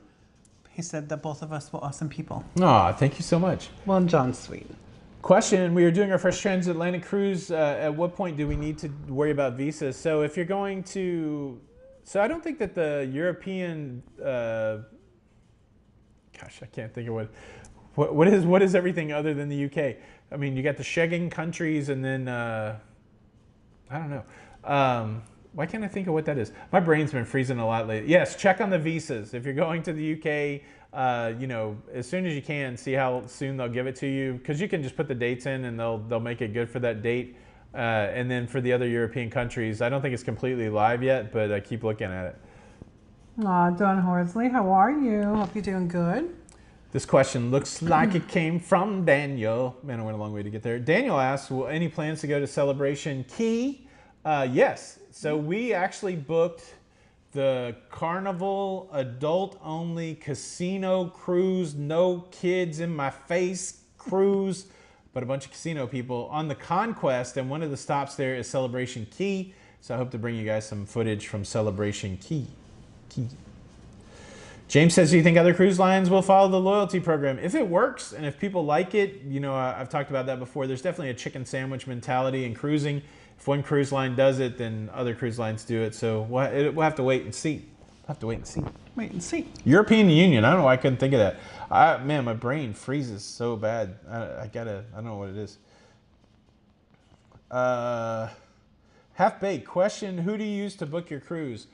Speaker 2: He said that both of us were awesome people.
Speaker 1: Aw, thank you so much.
Speaker 2: Well, John's sweet.
Speaker 1: Question, we are doing our first transatlantic cruise. At what point do we need to worry about visas? So if you're going to... So I don't think that the European... gosh, I can't think of what is everything other than the UK? I mean, you got the Schengen countries, and then... I don't know. Why can't I think of what that is? My brain's been freezing a lot lately. Yes, check on the visas. If you're going to the UK... as soon as you can, see how soon they'll give it to you, because you can just put the dates in and they'll make it good for that date. And then for the other European countries, I don't think it's completely live yet, but I keep looking at it.
Speaker 2: Aw, Dawn Horsley, how are you? Hope you're doing good.
Speaker 1: This question looks like it came from Daniel. Man, I went a long way to get there. Daniel asks, well, any plans to go to Celebration Key? Yes. So we actually booked the Carnival adult-only casino cruise, no kids in my face cruise, but a bunch of casino people on the Conquest, and one of the stops there is Celebration Key. So I hope to bring you guys some footage from Celebration Key. James says, do you think other cruise lines will follow the loyalty program? If it works and if people like it, I've talked about that before. There's definitely a chicken sandwich mentality in cruising. If one cruise line does it, then other cruise lines do it. So we'll have to wait and see.
Speaker 2: Wait and see.
Speaker 1: European Union. I don't know why I couldn't think of that. Man, my brain freezes so bad. I don't know what it is. Half-baked question. Who do you use to book your cruise?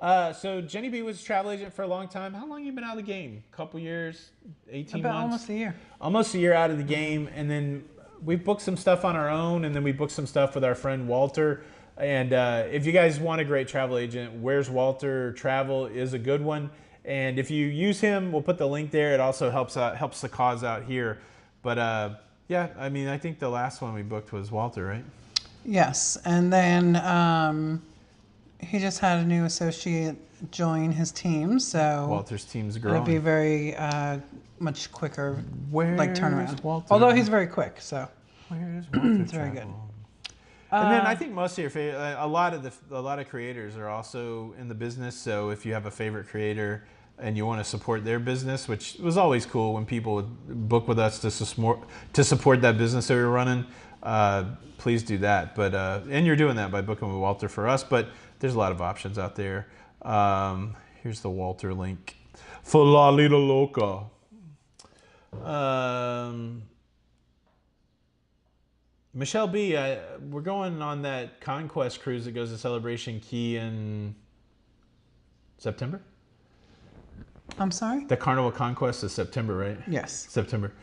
Speaker 1: So Jenny B was a travel agent for a long time. How long have you been out of the game? A couple years, 18
Speaker 2: About
Speaker 1: months?
Speaker 2: almost a year.
Speaker 1: Almost a year out of the game. And then we booked some stuff on our own, and then we booked some stuff with our friend Walter. And if you guys want a great travel agent, Where's Walter Travel is a good one. And if you use him, we'll put the link there. It also helps the cause out here. But yeah, I mean, I think the last one we booked was Walter, right?
Speaker 2: Yes, and then he just had a new associate join his team, so
Speaker 1: Walter's team's growing.
Speaker 2: it'll be very much quicker, like turnaround.
Speaker 1: Walter?
Speaker 2: Although he's very quick, so
Speaker 1: Where's Walter
Speaker 2: it's very good.
Speaker 1: And then I think most of your favorite, a lot of creators are also in the business. So if you have a favorite creator and you want to support their business, which was always cool when people would book with us to support that business that we were running, please do that. But and you're doing that by booking with Walter for us. But there's a lot of options out there. Here's the Walter link for La Lita Loca. Michelle B, we're going on that Conquest cruise that goes to Celebration Key in September?
Speaker 2: I'm sorry?
Speaker 1: The Carnival Conquest is September, right?
Speaker 2: Yes.
Speaker 1: September.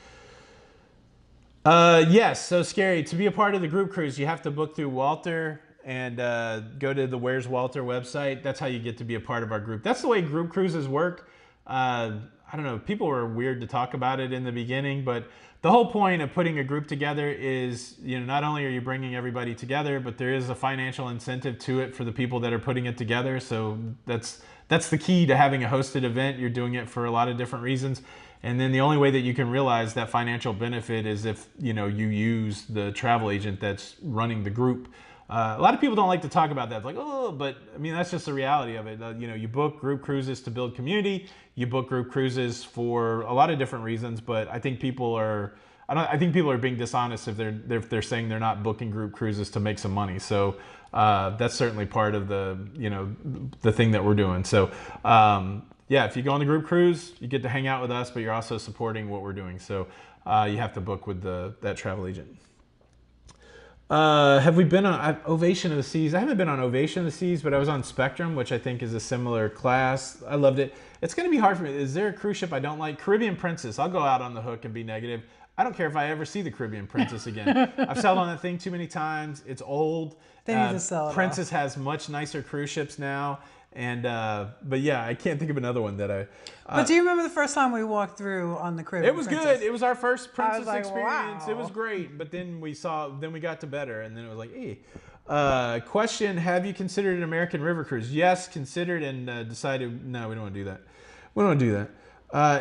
Speaker 1: Yes, so scary. To be a part of the group cruise, you have to book through Walter and go to the Where's Walter website. That's how you get to be a part of our group. That's the way group cruises work. I don't know, people were weird to talk about it in the beginning, but the whole point of putting a group together is, not only are you bringing everybody together, but there is a financial incentive to it for the people that are putting it together. So that's the key to having a hosted event. You're doing it for a lot of different reasons. And then the only way that you can realize that financial benefit is if, you use the travel agent that's running the group. A lot of people don't like to talk about that. It's like, oh, but I mean, that's just the reality of it. You book group cruises to build community. You book group cruises for a lot of different reasons, but I think people are being dishonest if they're saying they're not booking group cruises to make some money. So that's certainly part of the thing that we're doing. So yeah, if you go on the group cruise, you get to hang out with us, but you're also supporting what we're doing. So you have to book with that travel agent. Have we been on Ovation of the Seas? I haven't been on Ovation of the Seas, but I was on Spectrum, which I think is a similar class. I loved it. It's going to be hard for me. Is there a cruise ship I don't like? Caribbean Princess. I'll go out on the hook and be negative. I don't care if I ever see the Caribbean Princess again. I've sailed on that thing too many times. It's old.
Speaker 2: They need to sell it
Speaker 1: Princess
Speaker 2: off.
Speaker 1: has much nicer cruise ships now. And but yeah, I can't think of another one that I.
Speaker 2: But do you remember the first time we walked through on the Caribbean?
Speaker 1: It was good. It was our first Princess experience.
Speaker 2: Wow.
Speaker 1: It was great. But then we got to better, and then it was like, hey. Question: have you considered an American river cruise? Yes, considered and decided. No, we don't want to do that. We don't want to do that.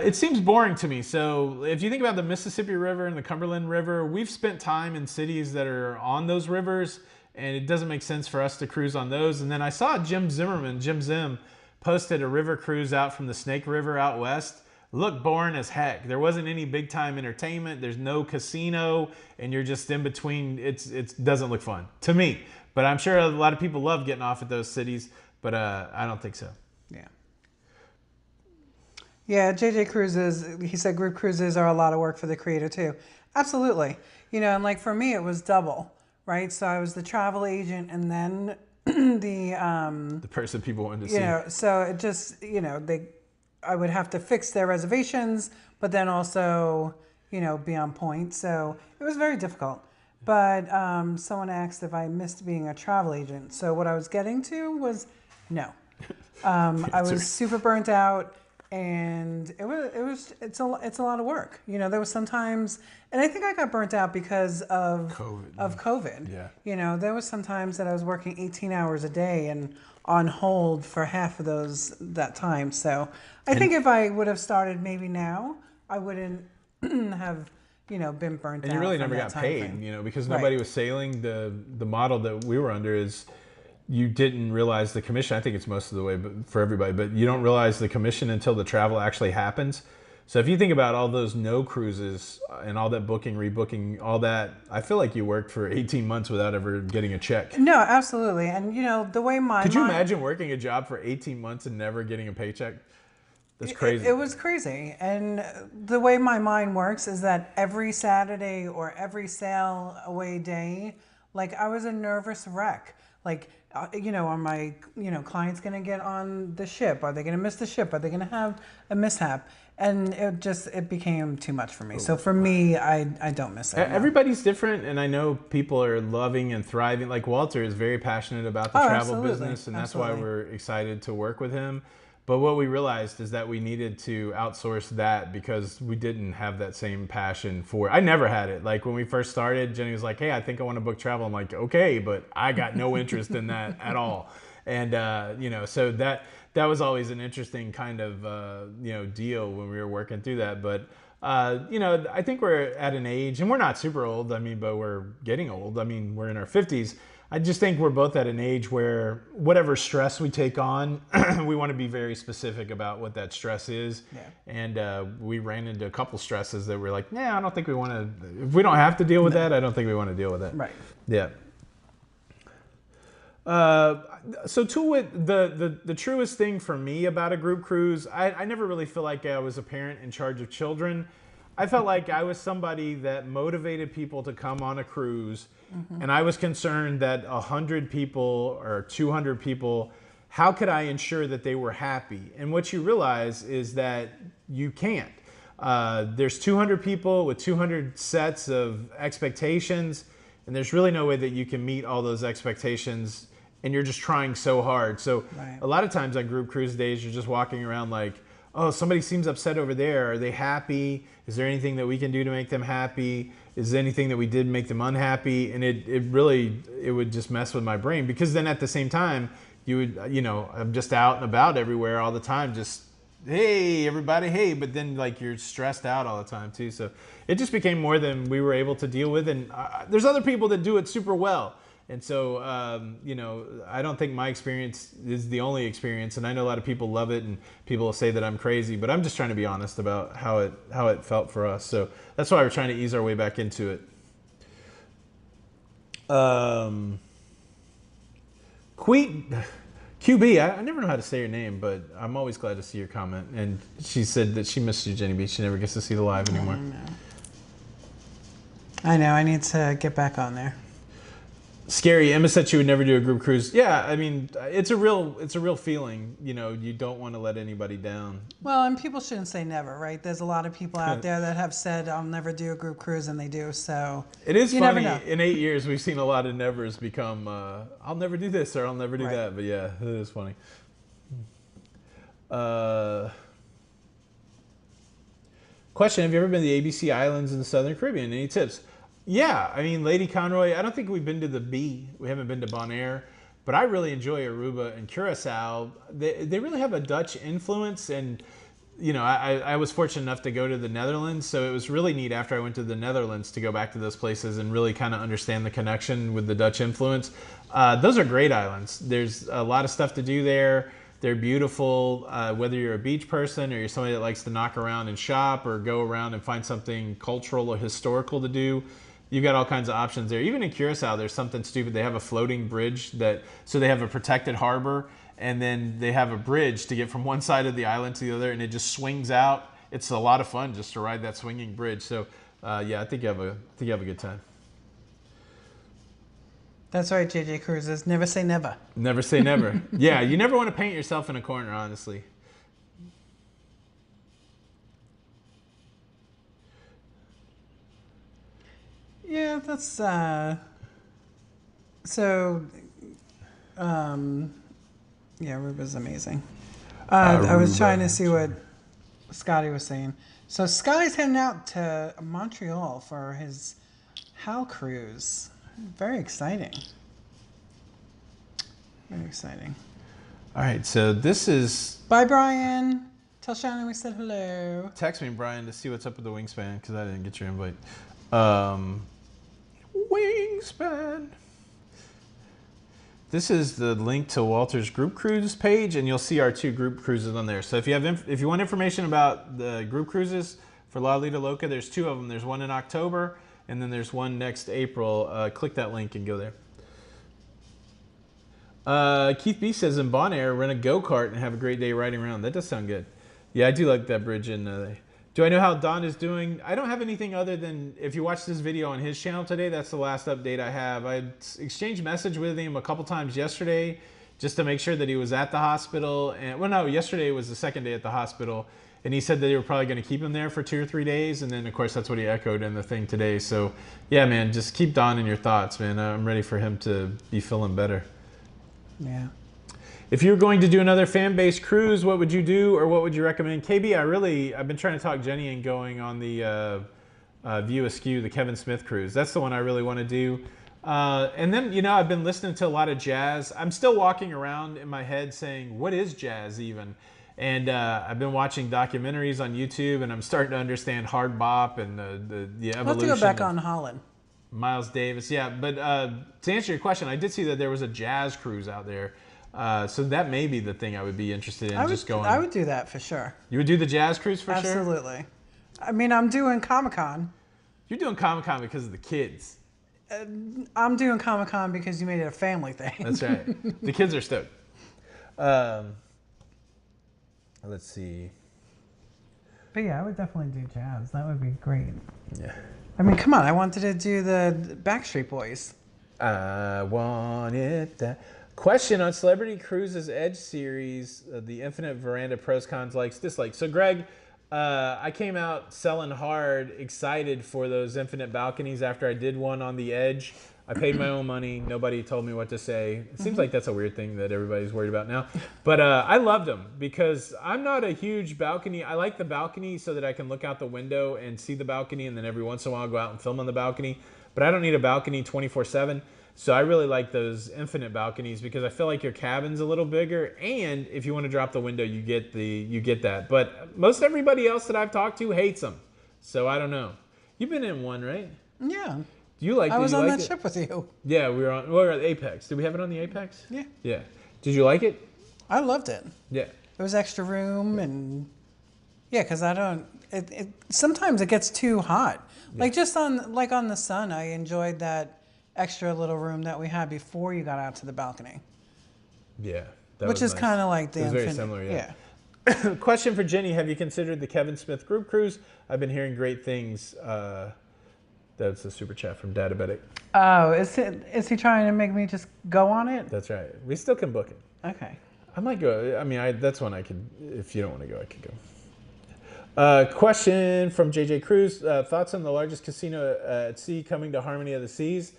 Speaker 1: It seems boring to me. So if you think about the Mississippi River and the Cumberland River, we've spent time in cities that are on those rivers. And it doesn't make sense for us to cruise on those. And then I saw Jim Zim, posted a river cruise out from the Snake River out west. Looked boring as heck. There wasn't any big time entertainment. There's no casino, and you're just in between. It doesn't look fun to me. But I'm sure a lot of people love getting off at those cities. But I don't think so.
Speaker 2: Yeah. Yeah, JJ Cruises, he said group cruises are a lot of work for the creator too. Absolutely. And like for me, it was double. Right, so I was the travel agent, and then the
Speaker 1: person people wanted to see.
Speaker 2: So it just I would have to fix their reservations, but then also be on point. So it was very difficult. But someone asked if I missed being a travel agent. So what I was getting to was no. I was super burnt out. And it's a lot of work. There was sometimes, and I think I got burnt out because of COVID.
Speaker 1: Yeah.
Speaker 2: There was sometimes that I was working 18 hours a day and on hold for half of that time. So I think if I would have started maybe now, I wouldn't have been burnt out.
Speaker 1: And you really never got paid, because nobody was sailing. The model that we were under is, you didn't realize the commission. I think it's most of the way for everybody, but you don't realize the commission until the travel actually happens. So if you think about all those no cruises and all that booking, rebooking, all that, I feel like you worked for 18 months without ever getting a check.
Speaker 2: No, absolutely. And the way
Speaker 1: Could you imagine working a job for 18 months and never getting a paycheck? That's crazy.
Speaker 2: It was crazy. And the way my mind works is that every Saturday or every sail away day, like I was a nervous wreck. Like, are my, clients going to get on the ship? Are they going to miss the ship? Are they going to have a mishap? And it became too much for me. So for me, I don't miss it. No.
Speaker 1: Everybody's different, and I know people are loving and thriving. Like Walter is very passionate about the travel business, and that's why we're excited to work with him. But what we realized is that we needed to outsource that because we didn't have that same passion for it. I never had it. Like when we first started, Jenny was like, hey, I think I want to book travel. I'm like, okay, but I got no interest in that at all. And, so that was always an interesting kind of, deal when we were working through that. But, I think we're at an age, and we're not super old, but we're getting old. We're in our 50s. I just think we're both at an age where whatever stress we take on, we want to be very specific about what that stress is. Yeah. And we ran into a couple stresses that we're like, I don't think we want to, if we don't have to deal with that, I don't think we want to deal with that.
Speaker 2: Right.
Speaker 1: Yeah. So the truest thing for me about a group cruise, I never really feel like I was a parent in charge of children. I felt like I was somebody that motivated people to come on a cruise. Mm-hmm. And I was concerned that 100 people or 200 people, how could I ensure that they were happy? And what you realize is that you can't. There's 200 people with 200 sets of expectations, and there's really no way that you can meet all those expectations, and you're just trying so hard. So A lot of times on group cruise days, you're just walking around like, oh, somebody seems upset over there. Are they happy? Is there anything that we can do to make them happy? Is there anything that we did make them unhappy? And it would just mess with my brain, because then at the same time, you would, I'm just out and about everywhere all the time, just, hey, everybody, hey, but then like you're stressed out all the time too. So it just became more than we were able to deal with. And there's other people that do it super well. And so, I don't think my experience is the only experience, and I know a lot of people love it, and people will say that I'm crazy, but I'm just trying to be honest about how it felt for us. So that's why we're trying to ease our way back into it. QB, I never know how to say your name, but I'm always glad to see your comment. And she said that she missed you, Jenny B. She never gets to see the live anymore.
Speaker 2: I know. I need to get back on there.
Speaker 1: Scary. Emma said she would never do a group cruise. Yeah, it's a real feeling. You don't want to let anybody down.
Speaker 2: Well, and people shouldn't say never, right? There's a lot of people out there that have said, I'll never do a group cruise, and they do. So
Speaker 1: it is funny. In 8 years, we've seen a lot of nevers become, I'll never do this or I'll never do that. But yeah, it is funny. Question: have you ever been to the ABC Islands in the Southern Caribbean? Any tips? Yeah, Lady Conroy, I don't think we've been to the B. We haven't been to Bonaire, but I really enjoy Aruba and Curacao. They really have a Dutch influence, and I was fortunate enough to go to the Netherlands, so it was really neat after I went to the Netherlands to go back to those places and really kind of understand the connection with the Dutch influence. Those are great islands. There's a lot of stuff to do there. They're beautiful, whether you're a beach person or you're somebody that likes to knock around and shop or go around and find something cultural or historical to do. You've got all kinds of options there. Even in Curacao, there's something stupid. They have a floating bridge so they have a protected harbor, and then they have a bridge to get from one side of the island to the other, and it just swings out. It's a lot of fun just to ride that swinging bridge. So, I think you have a good time.
Speaker 2: That's right, JJ Cruises. Never say never.
Speaker 1: Never say never. Yeah, you never want to paint yourself in a corner, honestly.
Speaker 2: Yeah, that's Aruba's amazing. I was trying to see what Scotty was saying. So Scotty's heading out to Montreal for his Hal cruise. Very exciting. Very exciting.
Speaker 1: All right, so this is...
Speaker 2: Bye, Brian. Tell Shannon we said hello.
Speaker 1: Text me, Brian, to see what's up with the Wingspan, because I didn't get your invite. Wingspan. This is the link to Walter's group cruise page, and you'll see our 2 group cruises on there. So if you want information about the group cruises for La Lita Loca, there's 2 of them. There's one in October, and then there's one next April. Click that link and go there. Keith B says in Bonaire, rent a go-kart and have a great day riding around. That does sound good. Yeah, I do like that bridge in Do I know how Don is doing? I don't have anything other than if you watch this video on his channel today, that's the last update I have. I exchanged message with him a couple times yesterday just to make sure that he was at the hospital. And well, no, yesterday was the second day at the hospital. And he said that they were probably going to keep him there for 2 or 3 days. And then, of course, that's what he echoed in the thing today. So, yeah, man, just keep Don in your thoughts, man. I'm ready for him to be feeling better.
Speaker 2: Yeah.
Speaker 1: If you were going to do another fan-based cruise, what would you do or what would you recommend? KB, I've been trying to talk Jenny into going on the View Askew, the Kevin Smith cruise. That's the one I really want to do. And then, you know, I've been listening to a lot of jazz. I'm still walking around in my head saying, what is jazz even? And I've been watching documentaries on YouTube, and I'm starting to understand hard bop and the evolution.
Speaker 2: Let's go back on Holland.
Speaker 1: Miles Davis, yeah. But to answer your question, I did see that there was a jazz cruise out there. So that may be the thing I would be interested in going.
Speaker 2: I would do that for sure.
Speaker 1: You would do the jazz cruise for sure?
Speaker 2: Absolutely. I mean, I'm doing Comic-Con.
Speaker 1: You're doing Comic-Con because of the kids.
Speaker 2: I'm doing Comic-Con because you made it a family thing.
Speaker 1: That's right. The kids are stoked. Let's see.
Speaker 2: But yeah, I would definitely do jazz. That would be great.
Speaker 1: Yeah.
Speaker 2: I mean, come on. I wanted to do the Backstreet Boys.
Speaker 1: I wanted that. Question on Celebrity Cruises Edge series, the Infinite Veranda pros, cons, likes, dislikes. So, Greg, I came out selling hard, excited for those infinite balconies after I did one on the Edge. I paid my own money. Nobody told me what to say. It seems like that's a weird thing that everybody's worried about now. But I loved them because I'm not a huge balcony. I like the balcony so that I can look out the window and see the balcony, and then every once in a while go out and film on the balcony. But I don't need a balcony 24/7. So I really like those infinite balconies because I feel like your cabin's a little bigger, and if you want to drop the window, you get that. But most everybody else that I've talked to hates them. So I don't know. You've been in one, right?
Speaker 2: Yeah.
Speaker 1: Do you like it?
Speaker 2: I was on that ship with you.
Speaker 1: Yeah, we were at Apex. Did we have it on the Apex?
Speaker 2: Yeah.
Speaker 1: Yeah. Did you like it?
Speaker 2: I loved it.
Speaker 1: Yeah.
Speaker 2: It was extra room and yeah, because I don't. Sometimes it gets too hot. Yeah. Like just on the Sun, I enjoyed that extra little room that we had before you got out to the balcony.
Speaker 1: Yeah.
Speaker 2: Which is nice. Kind of like the
Speaker 1: Infinite. Very similar, yeah. Question for Jenny. Have you considered the Kevin Smith group cruise? I've been hearing great things. That's a super chat from Databetic.
Speaker 2: Oh, is he trying to make me just go on it?
Speaker 1: That's right. We still can book it.
Speaker 2: Okay.
Speaker 1: I might go. I mean, that's one I could, if you don't want to go, I could go. Question from JJ Cruz. Thoughts on the largest casino at sea coming to Harmony of the Seas?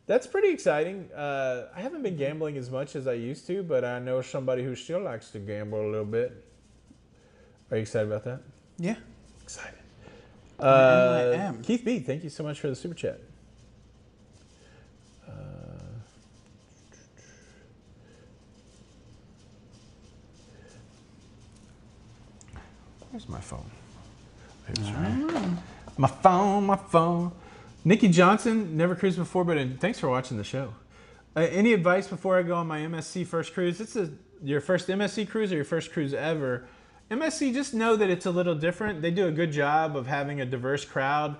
Speaker 1: That's pretty exciting. I haven't been gambling as much as I used to, but I know somebody who still likes to gamble a little bit. Are you excited about that?
Speaker 2: Yeah.
Speaker 1: Excited.
Speaker 2: I am.
Speaker 1: Keith B, thank you so much for the super chat. Where's my phone? My phone. Nikki Johnson, never cruised before, but thanks for watching the show. Any advice before I go on my MSC first cruise? It's your first MSC cruise or your first cruise ever. MSC, just know that it's a little different. They do a good job of having a diverse crowd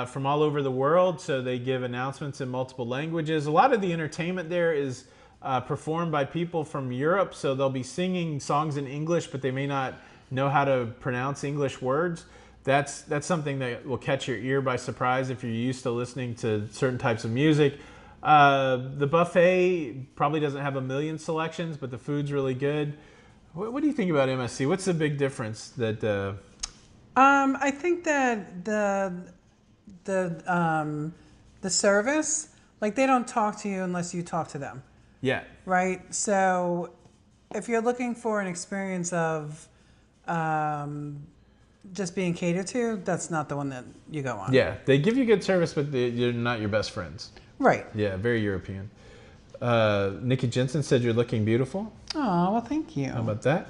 Speaker 1: from all over the world, so they give announcements in multiple languages. A lot of the entertainment there is performed by people from Europe, so they'll be singing songs in English, but they may not know how to pronounce English words. That's something that will catch your ear by surprise if you're used to listening to certain types of music. The buffet probably doesn't have a million selections, but the food's really good. What do you think about MSC? What's the big difference that?
Speaker 2: I think that the service, like they don't talk to you unless you talk to them.
Speaker 1: Yeah.
Speaker 2: Right. So, if you're looking for an experience of just being catered to, that's not the one that you go on.
Speaker 1: Yeah, they give you good service, but you're not your best friends.
Speaker 2: Right.
Speaker 1: Yeah, very European. Nikki Jensen said you're looking beautiful.
Speaker 2: Oh, well, thank you.
Speaker 1: How about that?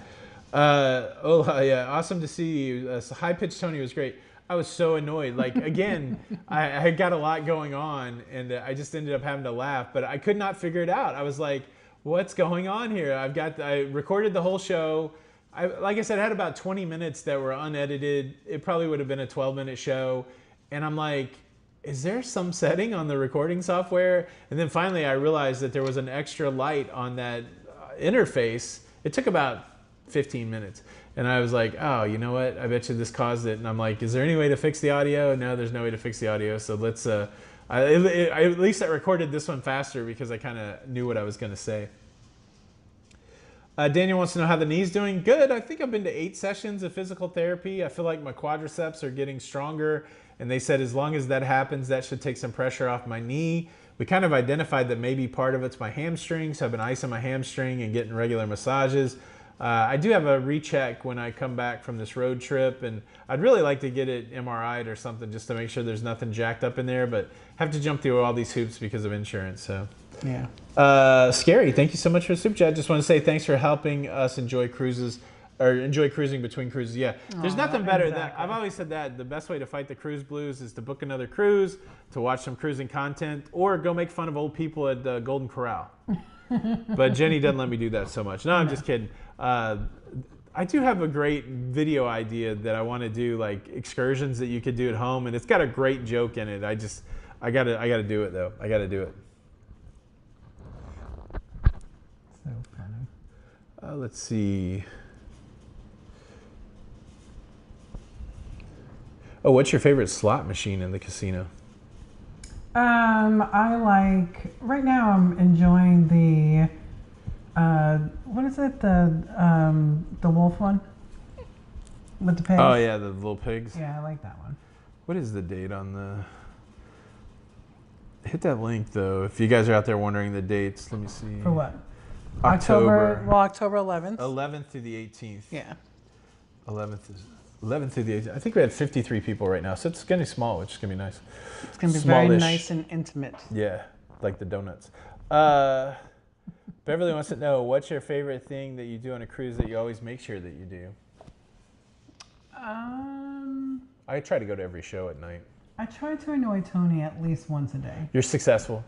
Speaker 1: Yeah, awesome to see you. High Pitch Tony was great. I was so annoyed. Like, again, I got a lot going on, and I just ended up having to laugh, but I could not figure it out. I was like, what's going on here? I recorded the whole show. Like I said, I had about 20 minutes that were unedited. It probably would have been a 12-minute show. And I'm like, is there some setting on the recording software? And then finally I realized that there was an extra light on that interface. It took about 15 minutes. And I was like, oh, you know what? I bet you this caused it. And I'm like, is there any way to fix the audio? No, there's no way to fix the audio. So let's, at least I recorded this one faster because I kind of knew what I was going to say. Daniel wants to know how the knee's doing. Good. I think I've been to 8 sessions of physical therapy. I feel like my quadriceps are getting stronger. And they said as long as that happens, that should take some pressure off my knee. We kind of identified that maybe part of it's my hamstring. So I've been icing my hamstring and getting regular massages. I do have a recheck when I come back from this road trip. And I'd really like to get it MRI'd or something just to make sure there's nothing jacked up in there. But have to jump through all these hoops because of insurance. So.
Speaker 2: Yeah.
Speaker 1: Scary, thank you so much for the super chat. Just want to say thanks for helping us enjoy cruises, or enjoy cruising between cruises. Yeah, there's nothing better than, I've always said that the best way to fight the cruise blues is to book another cruise, to watch some cruising content, or go make fun of old people at the Golden Corral. But Jenny doesn't let me do that so much. No, I'm just kidding. I do have a great video idea that I want to do, like excursions that you could do at home, and it's got a great joke in it. I gotta do it though. I gotta do it. So funny. Let's see. Oh, what's your favorite slot machine in the casino?
Speaker 2: I like, right now I'm enjoying the, what is it? The wolf one with the pigs.
Speaker 1: Oh yeah, the little pigs.
Speaker 2: Yeah, I like that one.
Speaker 1: What is the date on the? Hit that link though. If you guys are out there wondering the dates, let me see.
Speaker 2: For what?
Speaker 1: October
Speaker 2: 11th.
Speaker 1: 11th through the 18th.
Speaker 2: Yeah.
Speaker 1: 11th through the 18th. I think we had 53 people right now, so it's getting small, which is gonna be nice.
Speaker 2: It's gonna be very nice and intimate.
Speaker 1: Yeah, like the donuts. Beverly wants to know, what's your favorite thing that you do on a cruise that you always make sure that you do? I try to go to every show at night.
Speaker 2: I try to annoy Tony at least once a day.
Speaker 1: You're successful.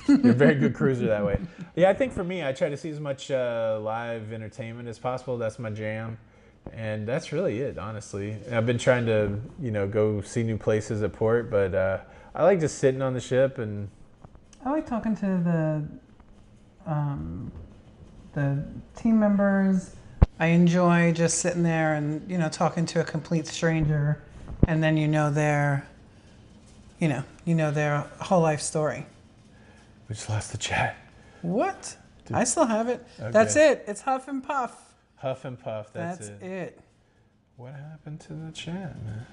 Speaker 1: You're a very good cruiser that way. Yeah, I think for me, I try to see as much live entertainment as possible. That's my jam. And that's really it, honestly. And I've been trying to, go see new places at port, but I like just sitting on the ship and...
Speaker 2: I like talking to the team members. I enjoy just sitting there and, talking to a complete stranger, and then their whole life story.
Speaker 1: We just lost the chat.
Speaker 2: What? I still have it.
Speaker 1: Okay.
Speaker 2: That's it. It's Huff and Puff.
Speaker 1: Huff and Puff, that's
Speaker 2: it.
Speaker 1: What happened to the chat, man?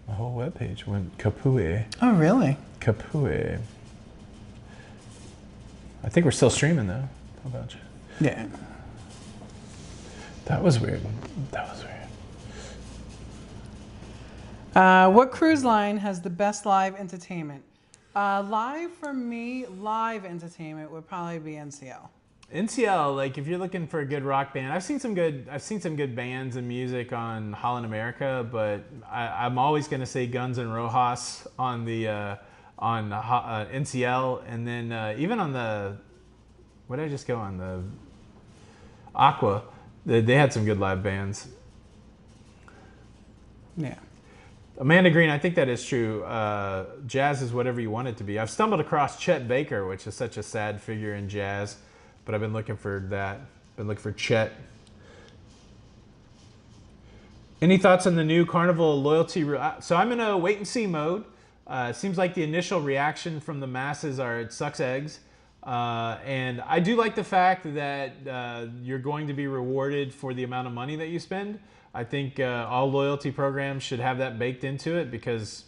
Speaker 1: My whole webpage went kapooey.
Speaker 2: Oh, really?
Speaker 1: Kapooey. I think we're still streaming, though. How about you?
Speaker 2: Yeah.
Speaker 1: That was weird.
Speaker 2: What cruise line has the best live entertainment? Live for me, live entertainment would probably be NCL.
Speaker 1: NCL, like if you're looking for a good rock band, I've seen some good bands and music on Holland America, but I'm always going to say Guns N' Roses on the NCL, and then even on the, what did I just go on, the Aqua, they had some good live bands.
Speaker 2: Yeah.
Speaker 1: Amanda Green, I think that is true. Jazz is whatever you want it to be. I've stumbled across Chet Baker, which is such a sad figure in jazz, but I've been looking for that. Been looking for Chet. Any thoughts on the new Carnival loyalty? So I'm in a wait and see mode. It seems like the initial reaction from the masses are it sucks eggs. And I do like the fact that you're going to be rewarded for the amount of money that you spend. I think all loyalty programs should have that baked into it because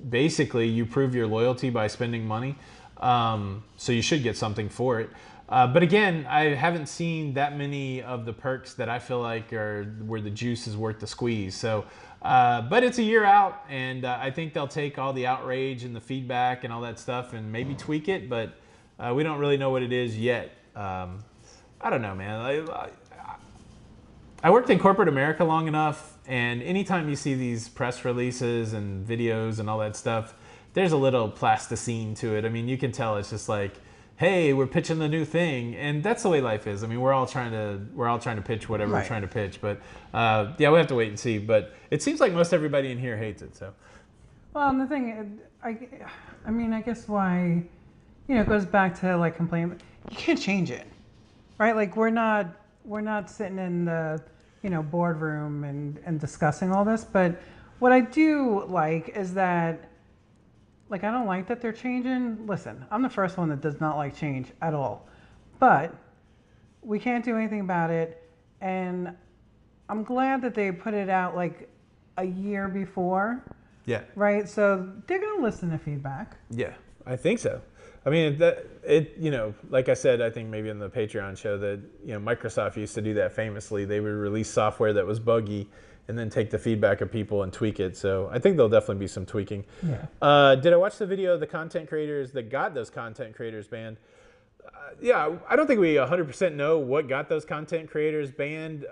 Speaker 1: basically you prove your loyalty by spending money. So you should get something for it. But again, I haven't seen that many of the perks that I feel like are where the juice is worth the squeeze. So, but it's a year out, and I think they'll take all the outrage and the feedback and all that stuff and maybe tweak it, but we don't really know what it is yet. I don't know, man. I worked in corporate America long enough, and anytime you see these press releases and videos and all that stuff, there's a little plasticine to it. I mean, you can tell it's just like, hey, we're pitching the new thing, and that's the way life is. I mean, we're all trying to pitch whatever we're trying to pitch, but yeah, we have to wait and see. But it seems like most everybody in here hates it. So,
Speaker 2: well, and the thing, I mean, I guess why, it goes back to like complaining. You can't change it. right? Like we're not sitting in the, boardroom and discussing all this. But what I do like is that, like, I don't like that they're changing. Listen, I'm the first one that does not like change at all, but we can't do anything about it. And I'm glad that they put it out like a year before.
Speaker 1: Yeah.
Speaker 2: Right. So they're gonna listen to feedback.
Speaker 1: Yeah, I think so. I mean, like I said, I think maybe in the Patreon show that, Microsoft used to do that famously. They would release software that was buggy and then take the feedback of people and tweak it. So I think there'll definitely be some tweaking.
Speaker 2: Yeah.
Speaker 1: Did I watch the video of the content creators that got those content creators banned? Yeah, I don't think we 100% know what got those content creators banned.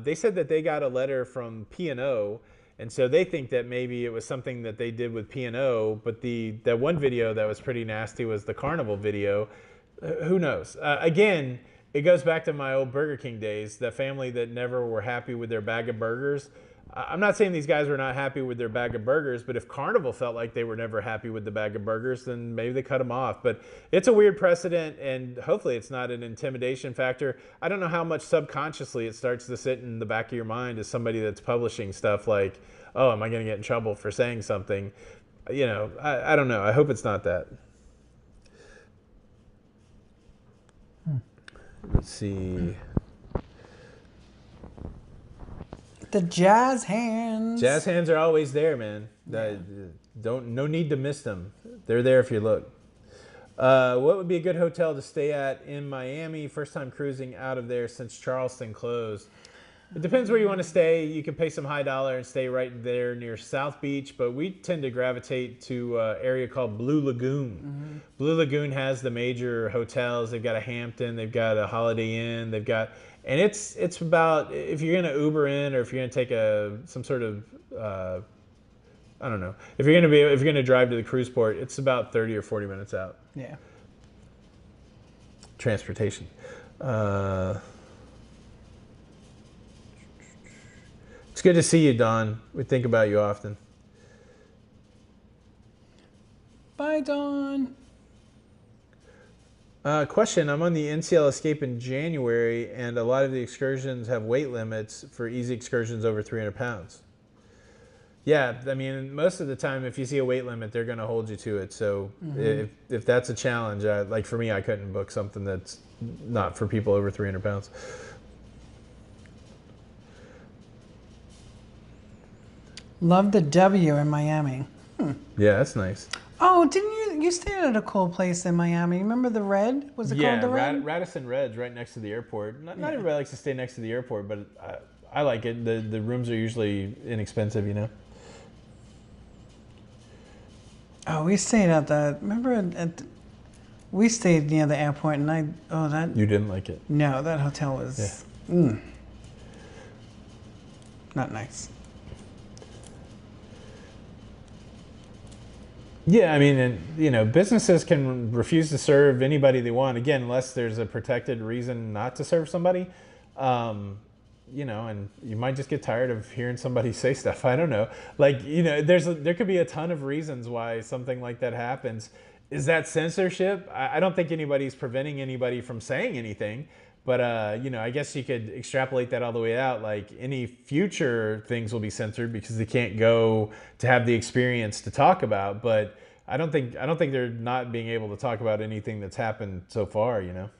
Speaker 1: They said that they got a letter from P&O, and so they think that maybe it was something that they did with P&O, but that one video that was pretty nasty was the Carnival video. Who knows? Again, it goes back to my old Burger King days, the family that never were happy with their bag of burgers. I'm not saying these guys were not happy with their bag of burgers, but if Carnival felt like they were never happy with the bag of burgers, then maybe they cut them off. But it's a weird precedent, and hopefully it's not an intimidation factor. I don't know how much subconsciously it starts to sit in the back of your mind as somebody that's publishing stuff like, oh, am I going to get in trouble for saying something? I don't know. I hope it's not that. Let's see.
Speaker 2: The jazz hands.
Speaker 1: Jazz hands are always there, man. No need to miss them. They're there if you look. What would be a good hotel to stay at in Miami? First time cruising out of there since Charleston closed. It depends where you want to stay. You can pay some high dollar and stay right there near South Beach, but we tend to gravitate to an area called Blue Lagoon. Mm-hmm. Blue Lagoon has the major hotels. They've got a Hampton, they've got a Holiday Inn, and it's about, if you're going to Uber in or if you're going to take some sort of I don't know, if you're going to drive to the cruise port, it's about 30 or 40 minutes out.
Speaker 2: Yeah.
Speaker 1: Transportation. It's good to see you, Dawn. We think about you often.
Speaker 2: Bye, Dawn.
Speaker 1: Question. I'm on the NCL Escape in January, and a lot of the excursions have weight limits for easy excursions over 300 pounds. Yeah, I mean, most of the time, if you see a weight limit, they're going to hold you to it. So if that's a challenge, like for me, I couldn't book something that's not for people over 300 pounds.
Speaker 2: Love the W in Miami.
Speaker 1: Yeah, that's nice.
Speaker 2: Oh, didn't you stayed at a cool place in Miami? Remember the Red? Was it called the Red?
Speaker 1: Radisson Red's right next to the airport. Not everybody likes to stay next to the airport, but I like it. The rooms are usually inexpensive,
Speaker 2: Oh, we stayed at we stayed near the airport, and
Speaker 1: You didn't like it?
Speaker 2: No, that hotel was not nice.
Speaker 1: Yeah, I mean, and, businesses can refuse to serve anybody they want, again, unless there's a protected reason not to serve somebody. And you might just get tired of hearing somebody say stuff. I don't know. Like, there could be a ton of reasons why something like that happens. Is that censorship? I don't think anybody's preventing anybody from saying anything. But, I guess you could extrapolate that all the way out. Like, any future things will be censored because they can't go to have the experience to talk about. But I don't think they're not being able to talk about anything that's happened so far, No,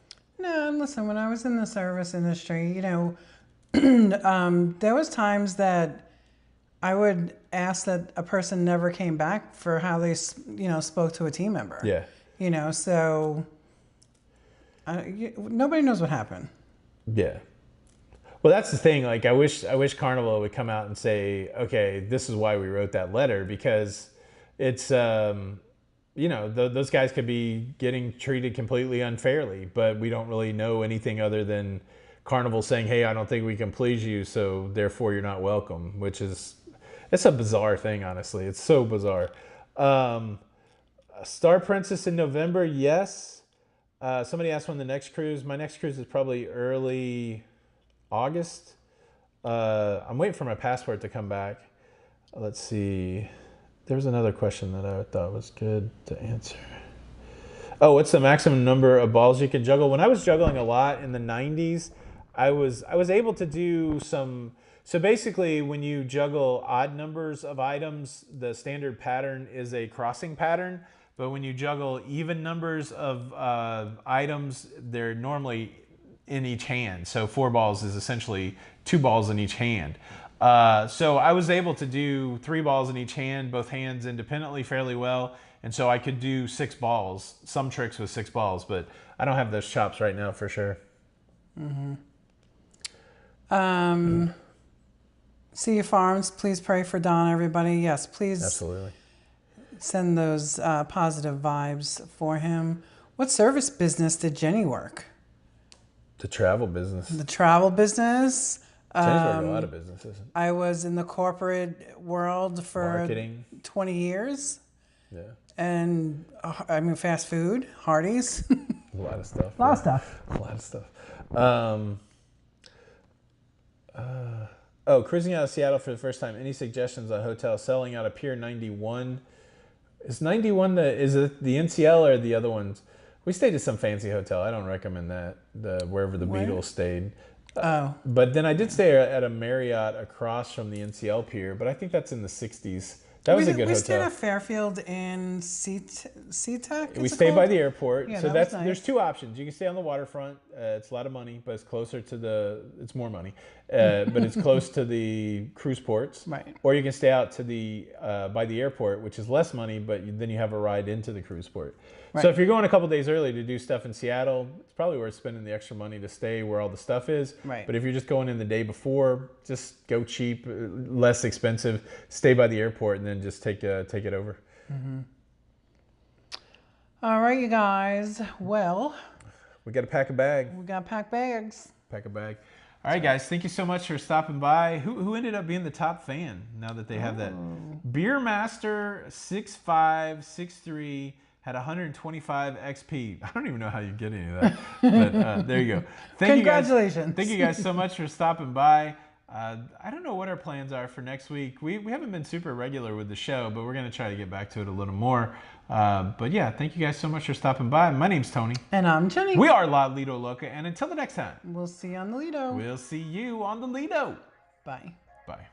Speaker 2: and listen, when I was in the service industry, there was times that I would ask that a person never came back for how they, spoke to a team member.
Speaker 1: Yeah.
Speaker 2: So... nobody knows what happened.
Speaker 1: Yeah. Well, that's the thing. Like, I wish Carnival would come out and say, okay, this is why we wrote that letter, because it's, those guys could be getting treated completely unfairly, but we don't really know anything other than Carnival saying, hey, I don't think we can please you, so therefore you're not welcome, it's a bizarre thing, honestly. It's so bizarre. Star Princess in November, yes. Somebody asked when the next cruise. My next cruise is probably early August. I'm waiting for my passport to come back. Let's see. There was another question that I thought was good to answer. Oh, what's the maximum number of balls you can juggle? When I was juggling a lot in the 90s, I was able to do some. So basically, when you juggle odd numbers of items, the standard pattern is a crossing pattern. But when you juggle even numbers of items, they're normally in each hand. So 4 balls is essentially 2 balls in each hand. So I was able to do 3 balls in each hand, both hands independently fairly well. And so I could do 6 balls, some tricks with 6 balls, but I don't have those chops right now for sure.
Speaker 2: Sea Farms, please pray for Don, everybody. Yes, please.
Speaker 1: Absolutely.
Speaker 2: Send those positive vibes for him. What service business did Jenny work?
Speaker 1: The travel business.
Speaker 2: The travel business.
Speaker 1: Jenny's worked a lot of businesses.
Speaker 2: I was in the corporate world for
Speaker 1: Marketing.
Speaker 2: 20 years.
Speaker 1: Yeah.
Speaker 2: And I mean, fast food, Hardee's.
Speaker 1: A lot of stuff.
Speaker 2: A lot of stuff.
Speaker 1: A lot of stuff. Cruising out of Seattle for the first time. Any suggestions on hotel selling out of Pier 91? Is 91 is it the NCL or the other ones? We stayed at some fancy hotel. I don't recommend that. Wherever the Beatles stayed. But then I did stay at a Marriott across from the NCL Pier, but I think that's in the 60s. That was a good hotel.
Speaker 2: We stayed at Fairfield in SeaTac.
Speaker 1: We stayed by the airport.
Speaker 2: Yeah,
Speaker 1: so
Speaker 2: that's nice.
Speaker 1: There's 2 options. You can stay on the waterfront. It's a lot of money, but it's closer to it's more money, but it's close to the cruise ports.
Speaker 2: Right.
Speaker 1: Or you can stay out to by the airport, which is less money, but then you have a ride into the cruise port. Right. So if you're going a couple days early to do stuff in Seattle, it's probably worth spending the extra money to stay where all the stuff is.
Speaker 2: Right.
Speaker 1: But if you're just going in the day before, just go cheap, less expensive, stay by the airport, and then just take it over.
Speaker 2: All right, you guys. Well,
Speaker 1: we got to pack a bag.
Speaker 2: We got to pack bags.
Speaker 1: Pack a bag. All right, guys. Thank you so much for stopping by. Who ended up being the top fan now that they have that? Beermaster 6563 had 125 XP. I don't even know how you get any of that, but there you go.
Speaker 2: Congratulations.
Speaker 1: Thank you guys so much for stopping by. I don't know what our plans are for next week. We haven't been super regular with the show, but we're going to try to get back to it a little more. But yeah, thank you guys so much for stopping by. My name's Tony.
Speaker 2: And I'm Jenny.
Speaker 1: We are La Lido Loca, and until the next time.
Speaker 2: We'll see you on the Lido.
Speaker 1: We'll see you on the Lido.
Speaker 2: Bye.
Speaker 1: Bye.